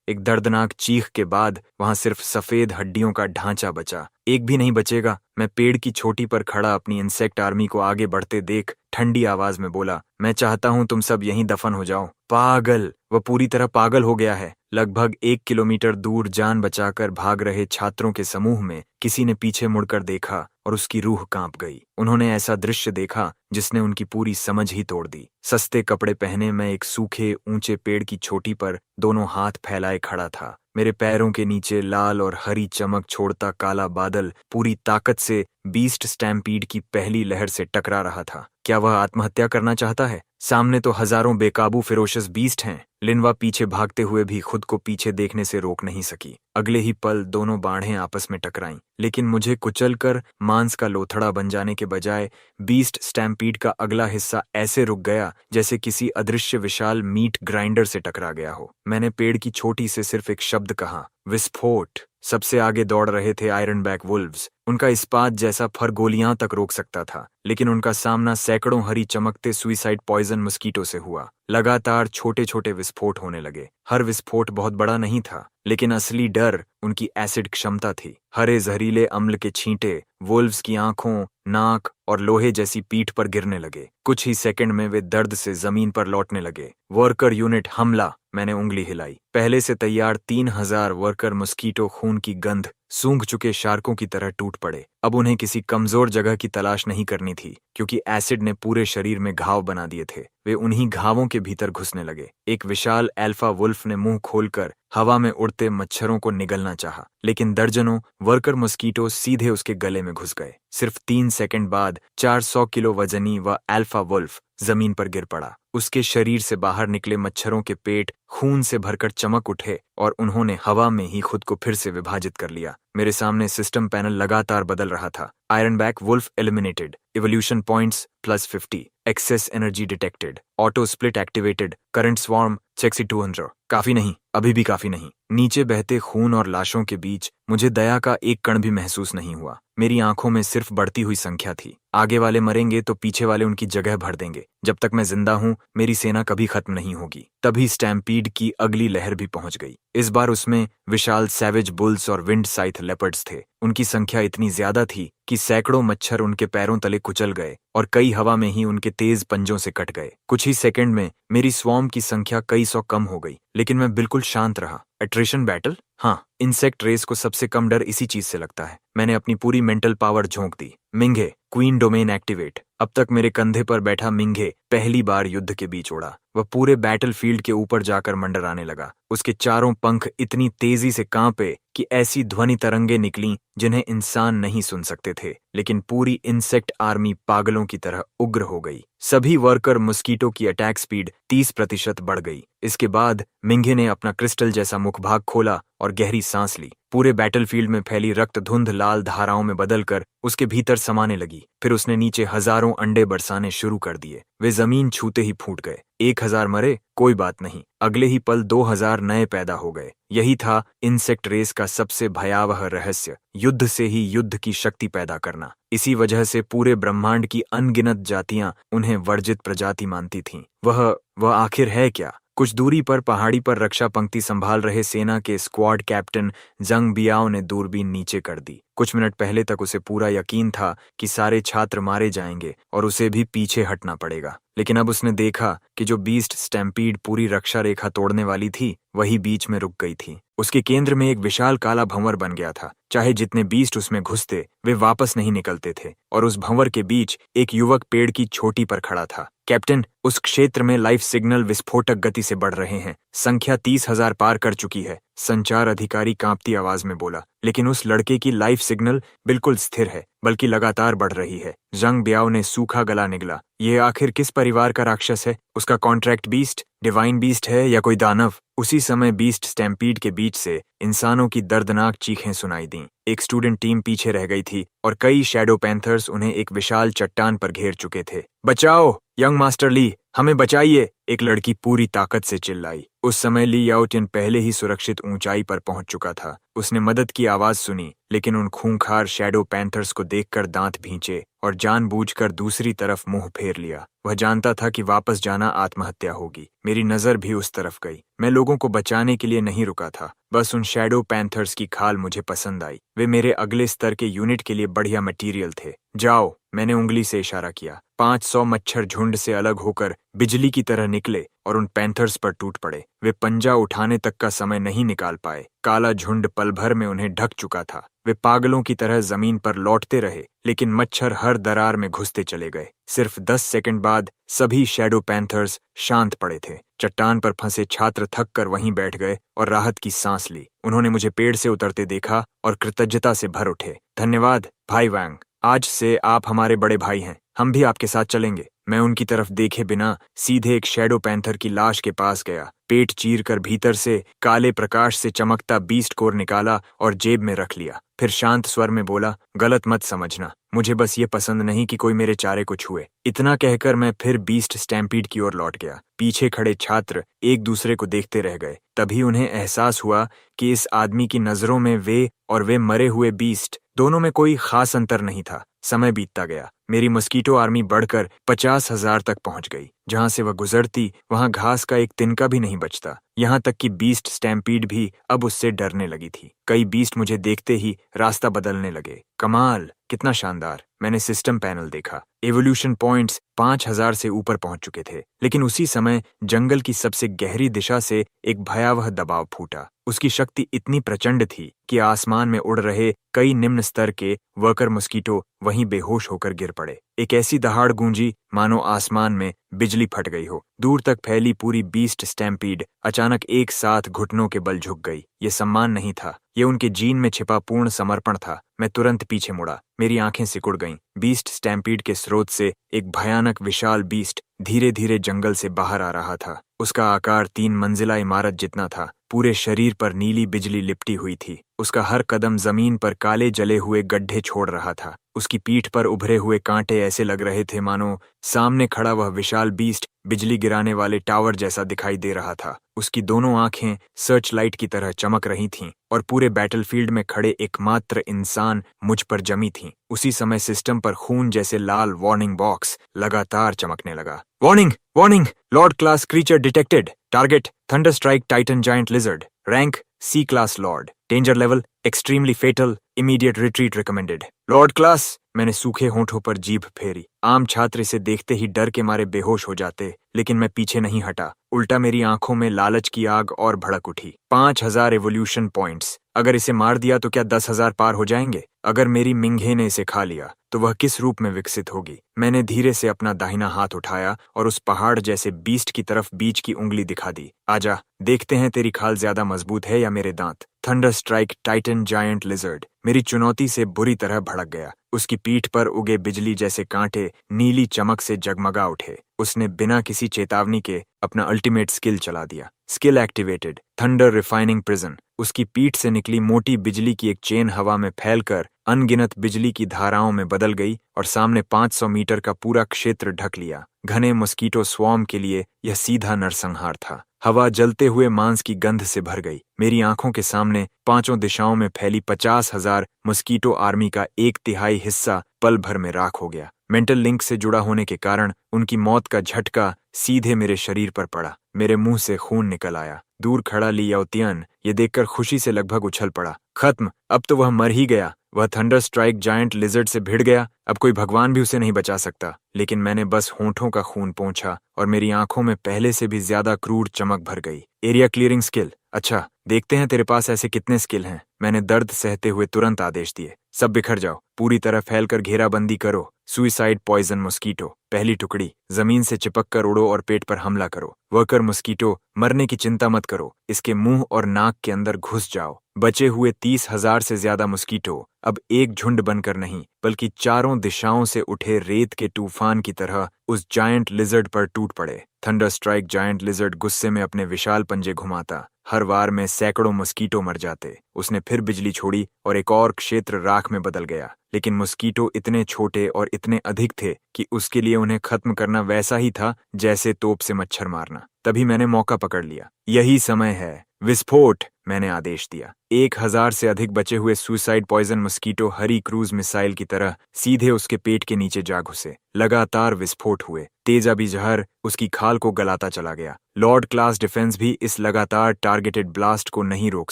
एक दर्दनाक चीख के बाद वहां सिर्फ सफेद हड्डियों का ढांचा बचा। एक भी नहीं बचेगा। मैं पेड़ की चोटी पर खड़ा अपनी इंसेक्ट आर्मी को आगे बढ़ते देख ठंडी आवाज में बोला, मैं चाहता हूं तुम सब यहीं दफन हो जाओ। पागल! वह पूरी तरह पागल हो गया है। लगभग 1 किलोमीटर दूर जान बचाकर भाग रहे छात्रों के समूह में किसी ने पीछे मुड़कर देखा और उसकी रूह कांप गई। उन्होंने ऐसा दृश्य देखा जिसने उनकी पूरी समझ ही तोड़ दी। सस्ते कपड़े पहने मैं एक सूखे ऊंचे पेड़ की चोटी पर दोनों हाथ फैलाए खड़ा था। मेरे पैरों के नीचे लाल और हरी चमक छोड़ता काला बादल पूरी ताकत से बीस्ट स्टैम्पीड की पहली लहर से टकरा रहा था। क्या वह आत्महत्या करना चाहता है? सामने तो हजारों बेकाबू फेरोशियस बीस्ट हैं। लिनवा पीछे भागते हुए भी खुद को पीछे देखने से रोक नहीं सकी। अगले ही पल दोनों बाढ़ें आपस में टकराईं, लेकिन मुझे कुचलकर मांस का लोथड़ा बन जाने के बजाय बीस्ट स्टैम्पीड का अगला हिस्सा ऐसे रुक गया जैसे किसी अदृश्य विशाल मीट ग्राइंडर से टकरा गया हो। मैंने पेड़ की चोटी से सिर्फ एक शब्द कहा, विस्फोट। सबसे आगे दौड़ रहे थे आयरनबैक वुल्व्स। उनका इस्पात जैसा फर गोलियां तक रोक सकता था, लेकिन उनका सामना सैकड़ों हरी चमकते सुइसाइड पॉइजन मस्कीटो से हुआ। लगातार छोटे छोटे विस्फोट होने लगे। हर विस्फोट बहुत बड़ा नहीं था, लेकिन असली डर उनकी एसिड क्षमता थी। हरे जहरीले अम्ल के छींटे वुल्व्स की आंखों, नाक और लोहे जैसी पीठ पर गिरने लगे। कुछ ही सेकंड में वे दर्द से जमीन पर लौटने लगे। वर्कर यूनिट हमला! मैंने उंगली हिलाई। पहले से तैयार 3000 वर्कर मस्कीटो खून की गंध सूंघ चुके शार्कों की तरह टूट पड़े। अब उन्हें किसी कमजोर जगह की तलाश नहीं करनी थी, क्योंकि एसिड ने पूरे शरीर में घाव बना दिए थे। वे उन्हीं घावों के भीतर घुसने लगे। एक विशाल अल्फा वुल्फ ने मुंह खोलकर हवा में उड़ते मच्छरों को निगलना चाहा, लेकिन दर्जनों वर्कर मस्कीटो सीधे उसके गले में घुस गए। सिर्फ 3 सेकंड बाद 400 किलो वजनी वह अल्फा वुल्फ जमीन पर गिर पड़ा। उसके शरीर से बाहर निकले मच्छरों के पेट खून से भरकर चमक उठे और उन्होंने हवा में ही खुद को फिर से विभाजित कर लिया। मेरे सामने सिस्टम पैनल लगातार बदल रहा था। Ironback wolf eliminated, evolution points +50, excess energy detected, auto split activated, current swarm चेक्सी 200। काफी नहीं, अभी भी काफी नहीं। नीचे बहते खून और लाशों के बीच मुझे दया का एक कण भी महसूस नहीं हुआ। मेरी आंखों में सिर्फ बढ़ती हुई संख्या थी। आगे वाले मरेंगे तो पीछे वाले उनकी जगह भर देंगे। जब तक मैं जिंदा हूं, मेरी सेना कभी खत्म नहीं होगी। तभी स्टैम्पीड की अगली लहर भी पहुंच गई। इस बार उसमें विशाल सैवेज बुल्स और विंड साइथ लेपर्ड्स थे। उनकी संख्या इतनी ज्यादा थी कि सैकड़ों मच्छर उनके पैरों तले कुचल गए और कई हवा में ही उनके तेज पंजों से कट गए। कुछ ही सेकंड में मेरी स्वॉर्म की संख्या कई सौ कम हो गई, लेकिन मैं बिल्कुल शांत रहा। Attrition battle? हाँ, इंसेक्ट रेस को सबसे कम डर इसी चीज से लगता है। मैंने अपनी पूरी मेंटल पावर झोंक दी। मिंघे, क्वीन डोमेन एक्टिवेट। अब तक मेरे कंधे पर बैठा मिंघे पहली बार युद्ध के बीच उड़ा। वह पूरे बैटलफील्ड के ऊपर जाकर मंडराने लगा। उसके चारों पंख इतनी तेजी से कांपे कि ऐसी ध्वनि तरंगे निकलीं जिन्हें इंसान नहीं सुन सकते थे, लेकिन पूरी इंसेक्ट आर्मी पागलों की तरह उग्र हो गई। सभी वर्कर मस्कीटो की अटैक स्पीड 30% बढ़ गई। इसके बाद मिंघे ने अपना क्रिस्टल जैसा मुखभाग खोला और गहरी सांस ली। पूरे बैटलफील्ड में फैली रक्त धुंध लाल धाराओं में बदलकर उसके भीतर समाने लगी। फिर उसने नीचे हजारों अंडे बरसाने शुरू कर दिए। वे जमीन छूते ही फूट गए। 1000 मरे, कोई बात नहीं। अगले ही पल 2000 नए पैदा हो गए। यही था इंसेक्ट रेस का सबसे भयावह रहस्य, युद्ध से ही युद्ध की शक्ति पैदा करना। इसी वजह से पूरे ब्रह्मांड की अनगिनत जातियां उन्हें वर्जित प्रजाति मानती थीं। वह आखिर है क्या? कुछ दूरी पर पहाड़ी पर रक्षा पंक्ति संभाल रहे सेना के स्क्वाड कैप्टन जंग बियाओ ने दूरबीन नीचे कर दी। कुछ मिनट पहले तक उसे पूरा यकीन था कि सारे छात्र मारे जाएंगे और उसे भी पीछे हटना पड़ेगा, लेकिन अब उसने देखा कि जो बीस्ट स्टैम्पीड पूरी रक्षा रेखा तोड़ने वाली थी, वही बीच में रुक गई थी। उसके केंद्र में एक विशाल काला भंवर बन गया था। चाहे जितने बीस्ट उसमें घुसते, वे वापस नहीं निकलते थे, और उस भंवर के बीच एक युवक पेड़ की चोटी पर खड़ा था। कैप्टन, उस क्षेत्र में लाइफ सिग्नल विस्फोटक गति से बढ़ रहे हैं। संख्या 30,000 पार कर चुकी है, संचार अधिकारी कांपती आवाज में बोला। लेकिन उस लड़के की लाइफ सिग्नल बिल्कुल स्थिर है, बल्कि लगातार बढ़ रही है। जंग बियाओ ने सूखा गला निगला। ये आखिर किस परिवार का राक्षस है? उसका कॉन्ट्रैक्ट बीस्ट, डिवाइन बीस्ट है या कोई दानव? उसी समय बीस्ट स्टैम्पीड के बीच से इंसानों की दर्दनाक चीखें सुनाई दीं। एक स्टूडेंट टीम पीछे रह गई थी और कई शैडो पैंथर्स उन्हें एक विशाल चट्टान पर घेर चुके थे। बचाओ यंग मास्टर ली, हमें बचाइए! एक लड़की पूरी ताकत से चिल्लाई। उस समय ली याओटिन पहले ही सुरक्षित ऊंचाई पर पहुंच चुका था। उसने मदद की आवाज सुनी, लेकिन उन खूंखार शैडो पैंथर्स को देखकर दांत भींचे और जानबूझकर दूसरी तरफ मुंह फेर लिया। वह जानता था कि वापस जाना आत्महत्या होगी। मेरी नजर भी उस तरफ गई। मैं लोगों को बचाने के लिए नहीं रुका था, बस उन शैडो पैंथर्स की खाल मुझे पसंद आई। वे मेरे अगले स्तर के यूनिट के लिए बढ़िया मटेरियल थे। जाओ, मैंने उंगली से इशारा किया। 500 मच्छर झुंड से अलग होकर बिजली की तरह निकले और उन पैंथर्स पर टूट पड़े। वे पंजा उठाने तक का समय नहीं निकाल पाए। काला झुंड पल भर में उन्हें ढक चुका था। वे पागलों की तरह जमीन पर लौटते रहे, लेकिन मच्छर हर दरार में घुसते चले गए। सिर्फ 10 सेकंड बाद सभी शैडो पैंथर्स शांत पड़े थे। चट्टान पर फंसे छात्र थक कर वहीं बैठ गए और राहत की सांस ली। उन्होंने मुझे पेड़ से उतरते देखा और कृतज्ञता से भर उठे। धन्यवाद भाई वांग, आज से आप हमारे बड़े भाई हैं। हम भी आपके साथ चलेंगे। मैं उनकी तरफ देखे बिना सीधे एक शैडो पैंथर की लाश के पास गया। पेट चीर कर भीतर से काले प्रकाश से चमकता बीस्ट कोर निकाला और जेब में रख लिया। फिर शांत स्वर में बोला, गलत मत समझना, मुझे बस ये पसंद नहीं कि कोई मेरे चारे को छुए। इतना कहकर मैं फिर बीस्ट स्टैम्पीड की ओर लौट गया। पीछे खड़े छात्र एक दूसरे को देखते रह गए। तभी उन्हें एहसास हुआ कि इस आदमी की नजरों में वे और वे मरे हुए बीस्ट दोनों में कोई खास अंतर नहीं था। समय बीतता गया। मेरी मस्कीटो आर्मी बढ़कर 50,000 तक पहुंच गई। जहां से वह गुजरती वहां घास का एक तिनका भी नहीं बचता। यहां तक कि बीस्ट स्टैम्पीड भी अब उससे डरने लगी थी। कई बीस्ट मुझे देखते ही रास्ता बदलने लगे। कमाल, कितना शानदार। मैंने सिस्टम पैनल देखा। एवोल्यूशन पॉइंट्स 5,000 से ऊपर पहुंच चुके थे। लेकिन उसी समय जंगल की सबसे गहरी दिशा से एक भयावह दबाव फूटा। उसकी शक्ति इतनी प्रचंड थी कि आसमान में उड़ रहे कई निम्न स्तर के वर्कर मस्कीटो वहीं बेहोश होकर गिर पड़े। एक ऐसी दहाड़ गूंजी मानो आसमान में बिजली फट गई हो। दूर तक फैली पूरी बीस्ट स्टैम्पीड अचानक एक साथ घुटनों के बल झुक गई। ये सम्मान नहीं था, ये उनके जीन में छिपा पूर्ण समर्पण था। मैं तुरंत पीछे मुड़ा। मेरी आंखें सिकुड़ गईं। बीस्ट स्टैम्पीड के स्रोत से एक भयानक विशाल बीस्ट धीरे धीरे जंगल से बाहर आ रहा था। उसका आकार 3 मंजिला इमारत जितना था। पूरे शरीर पर नीली बिजली लिपटी हुई थी। उसका हर कदम जमीन पर काले जले हुए गड्ढे छोड़ रहा था। उसकी पीठ पर उभरे हुए कांटे ऐसे लग रहे थे मानो सामने खड़ा वह विशाल बीस्ट बिजली गिराने वाले टावर जैसा दिखाई दे रहा था। उसकी दोनों आंखें सर्च लाइट की तरह चमक रही थीं और पूरे बैटलफील्ड में खड़े एकमात्र इंसान मुझ पर जमी थीं। उसी समय सिस्टम पर खून जैसे लाल वार्निंग बॉक्स लगातार चमकने लगा। Warning, warning, lord class creature detected. Target thunder strike titan giant lizard. Rank C class lord. Danger level extremely fatal. Immediate retreat recommended. Lord class, मैंने सूखे होंठों पर जीभ फेरी। आम छात्र इसे देखते ही डर के मारे बेहोश हो जाते, लेकिन मैं पीछे नहीं हटा। उल्टा मेरी आंखों में लालच की आग और भड़क उठी। 5,000 एवोल्यूशन पॉइंट्स। अगर इसे मार दिया तो क्या 10,000 पार हो जाएंगे? अगर मेरी मिंघे ने इसे खा लिया तो वह किस रूप में विकसित होगी? मैंने धीरे से अपना दाहिना हाथ उठाया और उस पहाड़ जैसे बीस्ट की तरफ बीच की उंगली दिखा दी। आजा, देखते हैं तेरी खाल ज्यादा मजबूत है या मेरे दांत। Thunder strike titan giant lizard मेरी चुनौती से बुरी तरह भड़क गया। उसकी पीठ पर उगे बिजली जैसे कांटे नीली चमक से जगमगा उठे। उसने बिना किसी चेतावनी के अपना अल्टीमेट स्किल चला दिया। Skill activated, thunder refining prison. उसकी पीठ से निकली मोटी बिजली की एक चेन हवा में फैलकर अनगिनत बिजली की धाराओं में बदल गई और सामने 500 मीटर का पूरा क्षेत्र ढक लिया। घने मस्कीटो स्वॉर्म के लिए यह सीधा नरसंहार था। हवा जलते हुए मांस की गंध से भर गई। मेरी आंखों के सामने 5 दिशाओं में फैली 50,000 मस्कीटो आर्मी का 1/3 हिस्सा पल भर में राख हो गया। मेंटल लिंक से जुड़ा होने के कारण उनकी मौत का झटका सीधे मेरे शरीर पर पड़ा। मेरे मुंह से खून निकल आया। दूर खड़ा ली याओतियन ये देखकर खुशी से लगभग उछल पड़ा। खत्म, अब तो वह मर ही गया। वह थंडर स्ट्राइक जायंट लिजर्ड से भिड़ गया। अब कोई भगवान भी उसे नहीं बचा सकता। लेकिन मैंने बस होंठों का खून पोंछा और मेरी आंखों में पहले से भी ज्यादा क्रूर चमक भर गई। Area clearing skill. अच्छा, देखते हैं तेरे पास ऐसे कितने स्किल हैं। मैंने दर्द सहते हुए तुरंत आदेश दिए। सब बिखर जाओ, पूरी तरह फैलकर घेराबंदी करो। Suicide poison mosquito. पहली टुकड़ी, जमीन से चिपक कर उड़ो और पेट पर हमला करो। वर्कर मस्कीटो, मरने की चिंता मत करो। इसके मुंह और नाक के अंदर घुस जाओ। बचे हुए 30,000 से ज्यादा मस्कीटो अब एक झुंड बनकर नहीं बल्कि चारों दिशाओं से उठे रेत के तूफान की तरह उस जायंट लिजर्ड पर टूट पड़े। थंडर स्ट्राइक जायंट लिजर्ड गुस्से में अपने विशाल पंजे घुमाता। हर वार में सैकड़ों मस्कीटो मर जाते। उसने फिर बिजली छोड़ी और एक और क्षेत्र राख में बदल गया। लेकिन मस्कीटो इतने छोटे और इतने अधिक थे कि उसके लिए उन्हें खत्म करना वैसा ही था जैसे तोप से मच्छर मारना। तभी मैंने मौका पकड़ लिया। यही समय है। विस्फोट। मैंने आदेश दिया। 1000 से अधिक बचे हुए सुसाइड पॉइजन मस्कीटो हरी क्रूज मिसाइल की तरह सीधे उसके पेट के नीचे जा घुसे। लगातार विस्फोट हुए। तेजाबी जहर उसकी खाल को गलाता चला गया। लॉर्ड क्लास डिफेंस भी इस लगातार टारगेटेड ब्लास्ट को नहीं रोक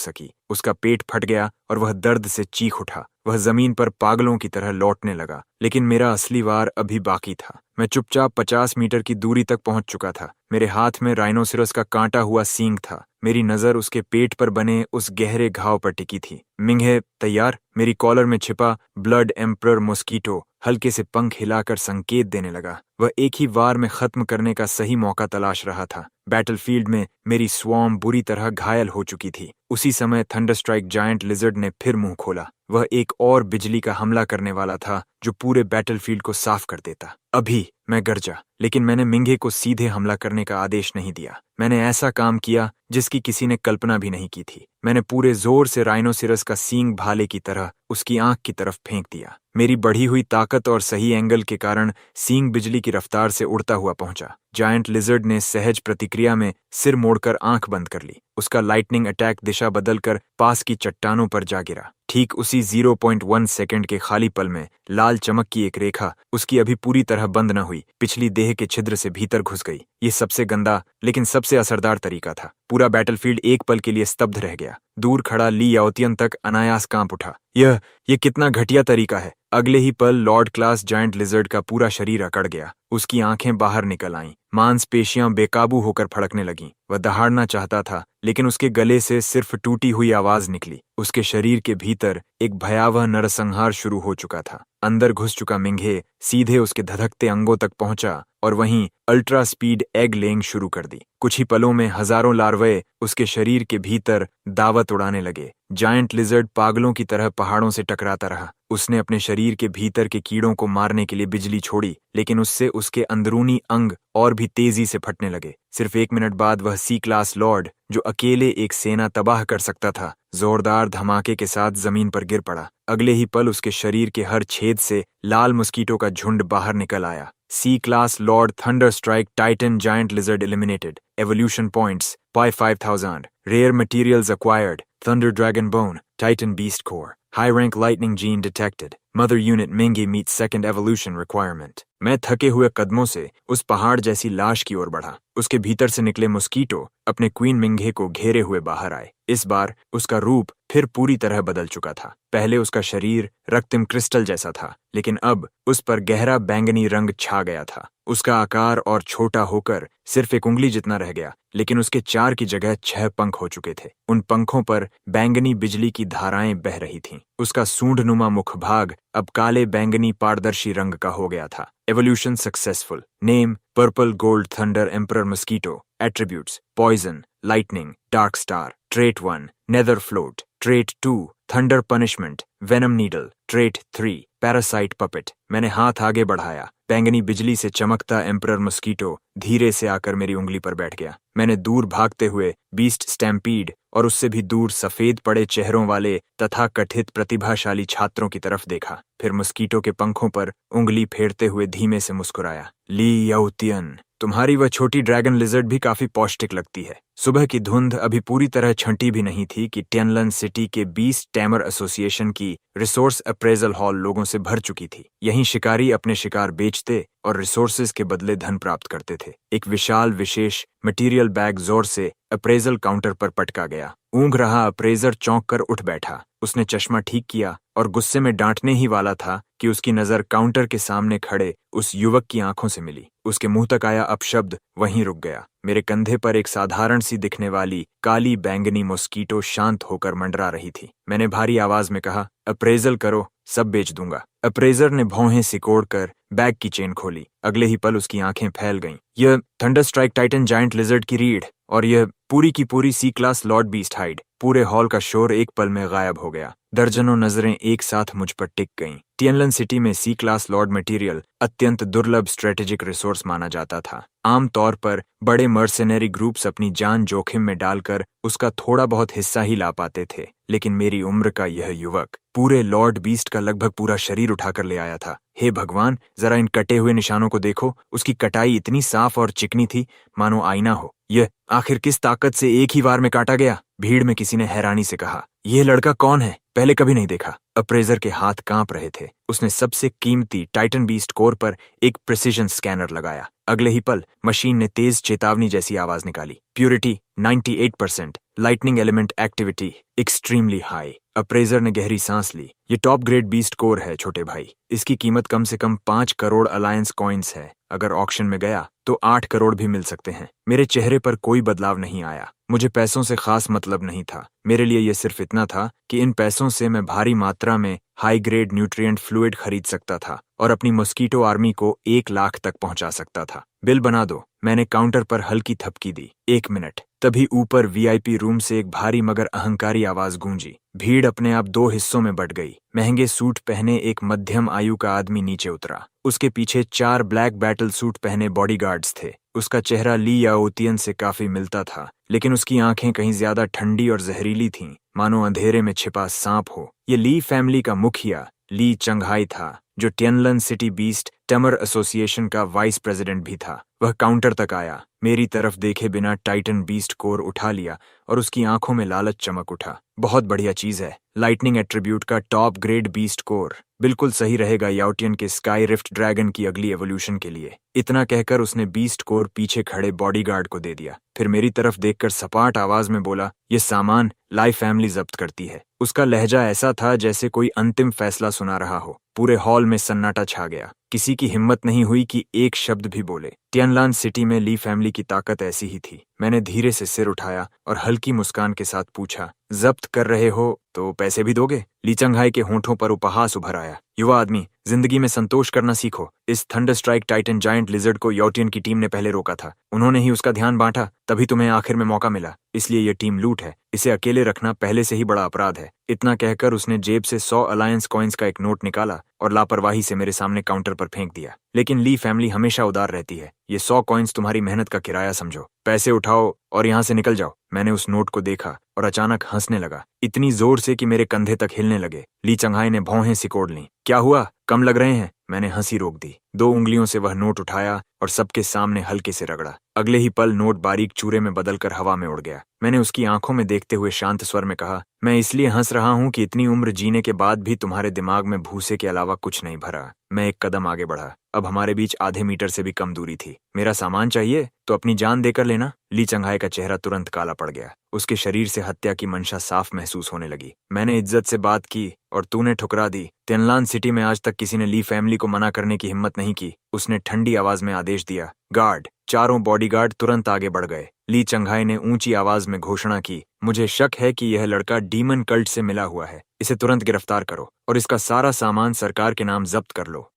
सकी। उसका पेट फट गया और वह दर्द से चीख उठा। वह जमीन पर पागलों की तरह लौटने लगा। लेकिन मेरा असली वार अभी बाकी था। मैं चुपचाप 50 मीटर की दूरी तक पहुंच चुका था। मेरे हाथ में राइनोसिरस का कांटा हुआ सींग था। मेरी नजर उसके पेट पर बने उस गहरे घाव पर टिकी थी। मिंघे तैयार। मेरी कॉलर में छिपा ब्लड एम्परर मॉस्कीटो हल्के से पंख हिलाकर संकेत देने लगा। वह एक ही वार में खत्म करने का सही मौका तलाश रहा था। बैटलफील्ड में मेरी स्वॉर्म बुरी तरह घायल हो चुकी थी। उसी समय थंडरस्ट्राइक जायंट लिजर्ड ने फिर मुंह खोला। वह एक और बिजली का हमला करने वाला था जो पूरे बैटलफील्ड को साफ कर देता। अभी मैं गरजा, लेकिन मैंने मिंघे को सीधे हमला करने का आदेश नहीं दिया। मैंने ऐसा काम किया जिसकी किसी ने कल्पना भी नहीं की थी। मैंने पूरे जोर से राइनोसिरस का सींग भाले की तरह उसकी आंख की तरफ फेंक दिया। मेरी बढ़ी हुई ताकत और सही एंगल के कारण सींग बिजली की रफ्तार से उड़ता हुआ पहुंचा। जायंट लिजर्ड ने सहज प्रतिक्रिया में सिर मोड़कर आंख बंद कर ली। उसका लाइटनिंग अटैक दिशा बदलकर पास की चट्टानों पर जा गिरा। ठीक उसी 0.1 सेकंड के खाली पल में लाल चमक की एक रेखा उसकी अभी पूरी तरह बंद न हुई पिछली देह के छिद्र से भीतर घुस गई। ये सबसे गंदा लेकिन सबसे असरदार तरीका था। पूरा बैटलफील्ड एक पल के लिए स्तब्ध रह गया। दूर खड़ा ली याओतियन तक अनायास कांप उठा। यह कितना घटिया तरीका है। अगले ही पल लॉर्ड क्लास जायंट लिजर्ड का पूरा शरीर अकड़ गया। उसकी आंखें बाहर निकल आईं। मांसपेशियां बेकाबू होकर फड़कने लगीं। वह दहाड़ना चाहता था, लेकिन उसके गले से सिर्फ टूटी हुई आवाज निकली। उसके शरीर के भीतर एक भयावह नरसंहार शुरू हो चुका था। अंदर घुस चुका मिंघे सीधे उसके धधकते अंगों तक पहुंचा और वहीं अल्ट्रा स्पीड एग लेइंग शुरू कर दी। कुछ ही पलों में हजारों लार्वे उसके शरीर के भीतर दावत उड़ाने लगे। जायंट लिजर्ड पागलों की तरह पहाड़ों से टकराता रहा। उसने अपने शरीर के भीतर के कीड़ों को मारने के लिए बिजली छोड़ी, लेकिन उससे उसके अंदरूनी अंग और भी तेजी से फटने लगे। सिर्फ 1 मिनट बाद वह सी क्लास लॉर्ड, जो अकेले एक सेना तबाह कर सकता था, जोरदार धमाके के साथ जमीन पर गिर पड़ा। अगले ही पल उसके शरीर के हर छेद से लाल मस्कीटो का झुंड बाहर निकल आया। C class lord thunder strike titan giant lizard eliminated. Evolution points by 5000. Rare materials acquired. Thunder Dragon Bone. Titan Beast Core. High rank lightning gene detected. Mother unit Mingi meets second evolution requirement. मैं थके हुए कदमों से उस पहाड़ जैसी लाश की ओर बढ़ा। उसके भीतर से निकले मस्कीटो अपने क्वीन मिंघे को घेरे हुए बाहर आए। इस बार उसका रूप फिर पूरी तरह बदल चुका था। पहले उसका शरीर रक्तिम क्रिस्टल जैसा था, लेकिन अब उस पर गहरा बैंगनी रंग छा गया था। उसका आकार और छोटा होकर सिर्फ एक उंगली जितना रह गया, लेकिन उसके 4 की जगह 6 पंख हो चुके थे। उन पंखों पर बैंगनी बिजली की धाराएं बह रही थीं। उसका सूंढनुमा मुखभाग अब काले बैंगनी पारदर्शी रंग का हो गया था। Evolution successful. Name purple gold thunder emperor mosquito. Attributes poison, lightning, dark star. Trait 1 nether float. Trait 2 thunder punishment, venom needle. Trait 3 parasite puppet. मैंने हाथ आगे बढ़ाया। बैंगनी बिजली से चमकता एम्परर मस्कीटो धीरे से आकर मेरी उंगली पर बैठ गया। मैंने दूर भागते हुए बीस्ट स्टैम्पीड और उससे भी दूर सफेद पड़े चेहरों वाले तथा कथित प्रतिभाशाली छात्रों की तरफ देखा। फिर मस्कीटो के पंखों पर उंगली फेरते हुए धीमे से मुस्कुराया। ली याओतियन, तुम्हारी वह छोटी ड्रैगन लिजर्ड भी काफी पौष्टिक लगती है। सुबह की धुंध अभी पूरी तरह छंटी भी नहीं थी कि टियनलन सिटी के 20 टैमर एसोसिएशन की रिसोर्स अप्रेजल हॉल लोगों से भर चुकी थी। यहीं शिकारी अपने शिकार बेचते और रिसोर्सेज के बदले धन प्राप्त करते थे। एक विशाल विशेष मटेरियल बैग जोर से अप्रेजल काउंटर पर पटका गया। ऊँघ रहा अप्रेजर चौंक कर उठ बैठा। उसने चश्मा ठीक किया और गुस्से में डांटने ही वाला था कि उसकी नजर काउंटर के सामने खड़े उस युवक की आंखों से मिली। उसके मुंह तक आया अपशब्द वहीं रुक गया। मेरे कंधे पर एक साधारण सी दिखने वाली काली बैंगनी मॉस्कीटो शांत होकर मंडरा रही थी। मैंने भारी आवाज में कहा, अप्रेजल करो, सब बेच दूंगा। अप्रेजर ने भौहें सिकोड़कर बैग की चेन खोली। अगले ही पल उसकी आंखें फैल गईं। यह thunder strike titan giant lizard की रीढ़ और यह पूरी की पूरी सी क्लास लॉर्ड बीस्ट हाइड। पूरे हॉल का शोर एक पल में गायब हो गया। दर्जनों नजरें एक साथ मुझ पर टिक गईं। टियनलन सिटी में सी क्लास लॉर्ड मटेरियल अत्यंत दुर्लभ स्ट्रेटेजिक रिसोर्स माना जाता था। आम तौर पर बड़े मर्सेनरी ग्रुप्स अपनी जान जोखिम में डालकर उसका थोड़ा बहुत हिस्सा ही ला पाते थे, लेकिन मेरी उम्र का यह युवक पूरे लॉर्ड बीस्ट का लगभग पूरा शरीर उठाकर ले आया था। हे भगवान, जरा इन कटे हुए निशानों को देखो। उसकी कटाई इतनी साफ और चिकनी थी मानो आईना हो। यह आखिर किस ताकत से एक ही वार में काटा गया। भीड़ में किसी ने हैरानी से कहा, यह लड़का कौन है? पहले कभी नहीं देखा। अप्रेजर के हाथ कांप रहे थे। उसने सबसे कीमती टाइटन बीस्ट कोर पर एक प्रिसिजन स्कैनर लगाया। अगले ही पल मशीन ने तेज चेतावनी जैसी आवाज निकाली। Purity 98%, lightning element activity extremely high. Appraisal ने गहरी सांस ली। ये टॉप ग्रेड बीस्ट कोर है छोटे भाई। इसकी कीमत कम से कम 5 करोड़ अलायंस कॉइन्स है। अगर ऑक्शन में गया तो 8 करोड़ भी मिल सकते हैं। मेरे चेहरे पर कोई बदलाव नहीं आया। मुझे पैसों से खास मतलब नहीं था। मेरे लिए यह सिर्फ इतना था कि इन पैसों से मैं भारी मात्रा में हाई ग्रेड न्यूट्रिएंट फ्लूइड खरीद सकता था और अपनी मॉस्किटो आर्मी को 1 लाख तक पहुंचा सकता था। बिल बना दो। मैंने काउंटर पर हल्की थपकी दी। 1 मिनट। तभी ऊपर वीआईपी रूम से एक भारी मगर अहंकारी आवाज गूंजी। भीड़ अपने आप 2 हिस्सों में बट गई। महंगे सूट पहने एक मध्यम आयु का आदमी नीचे उतरा। उसके पीछे 4 ब्लैक बैटल सूट पहने बॉडीगार्ड्स थे। उसका चेहरा ली याओतियन से काफी मिलता था, लेकिन उसकी आंखें कहीं ज्यादा ठंडी और जहरीली थीं, मानो अंधेरे में छिपा सांप हो। ये ली फैमिली का मुखिया ली चंघाई था, जो टियनलन सिटी बीस्ट टमर एसोसिएशन का वाइस प्रेसिडेंट भी था। वह काउंटर तक आया, मेरी तरफ देखे बिना टाइटन बीस्ट कोर उठा लिया और उसकी आंखों में लालच चमक उठा। बहुत बढ़िया चीज है, लाइटनिंग एट्रीब्यूट का टॉप ग्रेड बीस्ट कोर बिल्कुल सही रहेगा याओटियन के स्काई रिफ्ट ड्रैगन की अगली एवोल्यूशन के लिए। इतना कहकर उसने बीस्ट कोर पीछे खड़े बॉडीगार्ड को दे दिया। फिर मेरी तरफ देखकर सपाट आवाज में बोला, यह सामान लाई फैमिली जब्त करती है। उसका लहजा ऐसा था जैसे कोई अंतिम फैसला सुना रहा हो। पूरे हॉल में सन्नाटा छा गया। किसी की हिम्मत नहीं हुई कि एक शब्द भी बोले। टियनलान सिटी में ली फैमिली की ताकत ऐसी ही थी। मैंने धीरे से सिर उठाया और हल्की मुस्कान के साथ पूछा, जब्त कर रहे हो तो पैसे भी दोगे? ली चंघाई के होंठों पर उपहास उभर आया। युवा आदमी, जिंदगी में संतोष करना सीखो। इस thunder strike titan giant lizard को याओटियन की टीम ने पहले रोका था। उन्होंने ही उसका ध्यान बांटा, तभी तुम्हें आखिर में मौका मिला। इसलिए यह टीम लूट है। इसे अकेले रखना पहले से ही बड़ा अपराध है। इतना कहकर उसने जेब से 100 अलायंस कॉइन्स का एक नोट निकाला और लापरवाही से मेरे सामने काउंटर पर फेंक दिया। लेकिन ली फैमिली हमेशा उदार रहती है। ये 100 कॉइन्स तुम्हारी मेहनत का किराया समझो। पैसे उठाओ और यहाँ से निकल जाओ। मैंने उस नोट को देखा और अचानक हंसने लगा, इतनी जोर से कि मेरे कंधे तक हिलने लगे। ली चंघाई ने भौहें सिकोड़ लीं। क्या हुआ, कम लग रहे हैं? मैंने हंसी रोक दी। 2 उंगलियों से वह नोट उठाया और सबके सामने हल्के से रगड़ा। अगले ही पल नोट बारीक चूरे में बदलकर हवा में उड़ गया। मैंने उसकी आंखों में देखते हुए शांत स्वर में कहा, मैं इसलिए हंस रहा हूं कि इतनी उम्र जीने के बाद भी तुम्हारे दिमाग में भूसे के अलावा कुछ नहीं भरा। मैं एक कदम आगे बढ़ा। अब हमारे बीच आधे मीटर से भी कम दूरी थी। मेरा सामान चाहिए तो अपनी जान देकर लेना। ली चंघाई का चेहरा तुरंत काला पड़ गया। उसके शरीर से हत्या की मंशा साफ महसूस होने लगी। मैंने इज्जत से बात की और तूने ठुकरा दी। टियनलान सिटी में आज तक किसी ने ली फैमिली को मना करने की हिम्मत नहीं की। उसने ठंडी आवाज में आदेश दिया, गार्ड। चारों बॉडीगार्ड तुरंत आगे बढ़ गए। ली चंघाई ने ऊंची आवाज में घोषणा की, मुझे शक है कि यह लड़का डीमन कल्ट से मिला हुआ है। इसे तुरंत गिरफ्तार करो और इसका सारा सामान सरकार के नाम जब्त कर लो।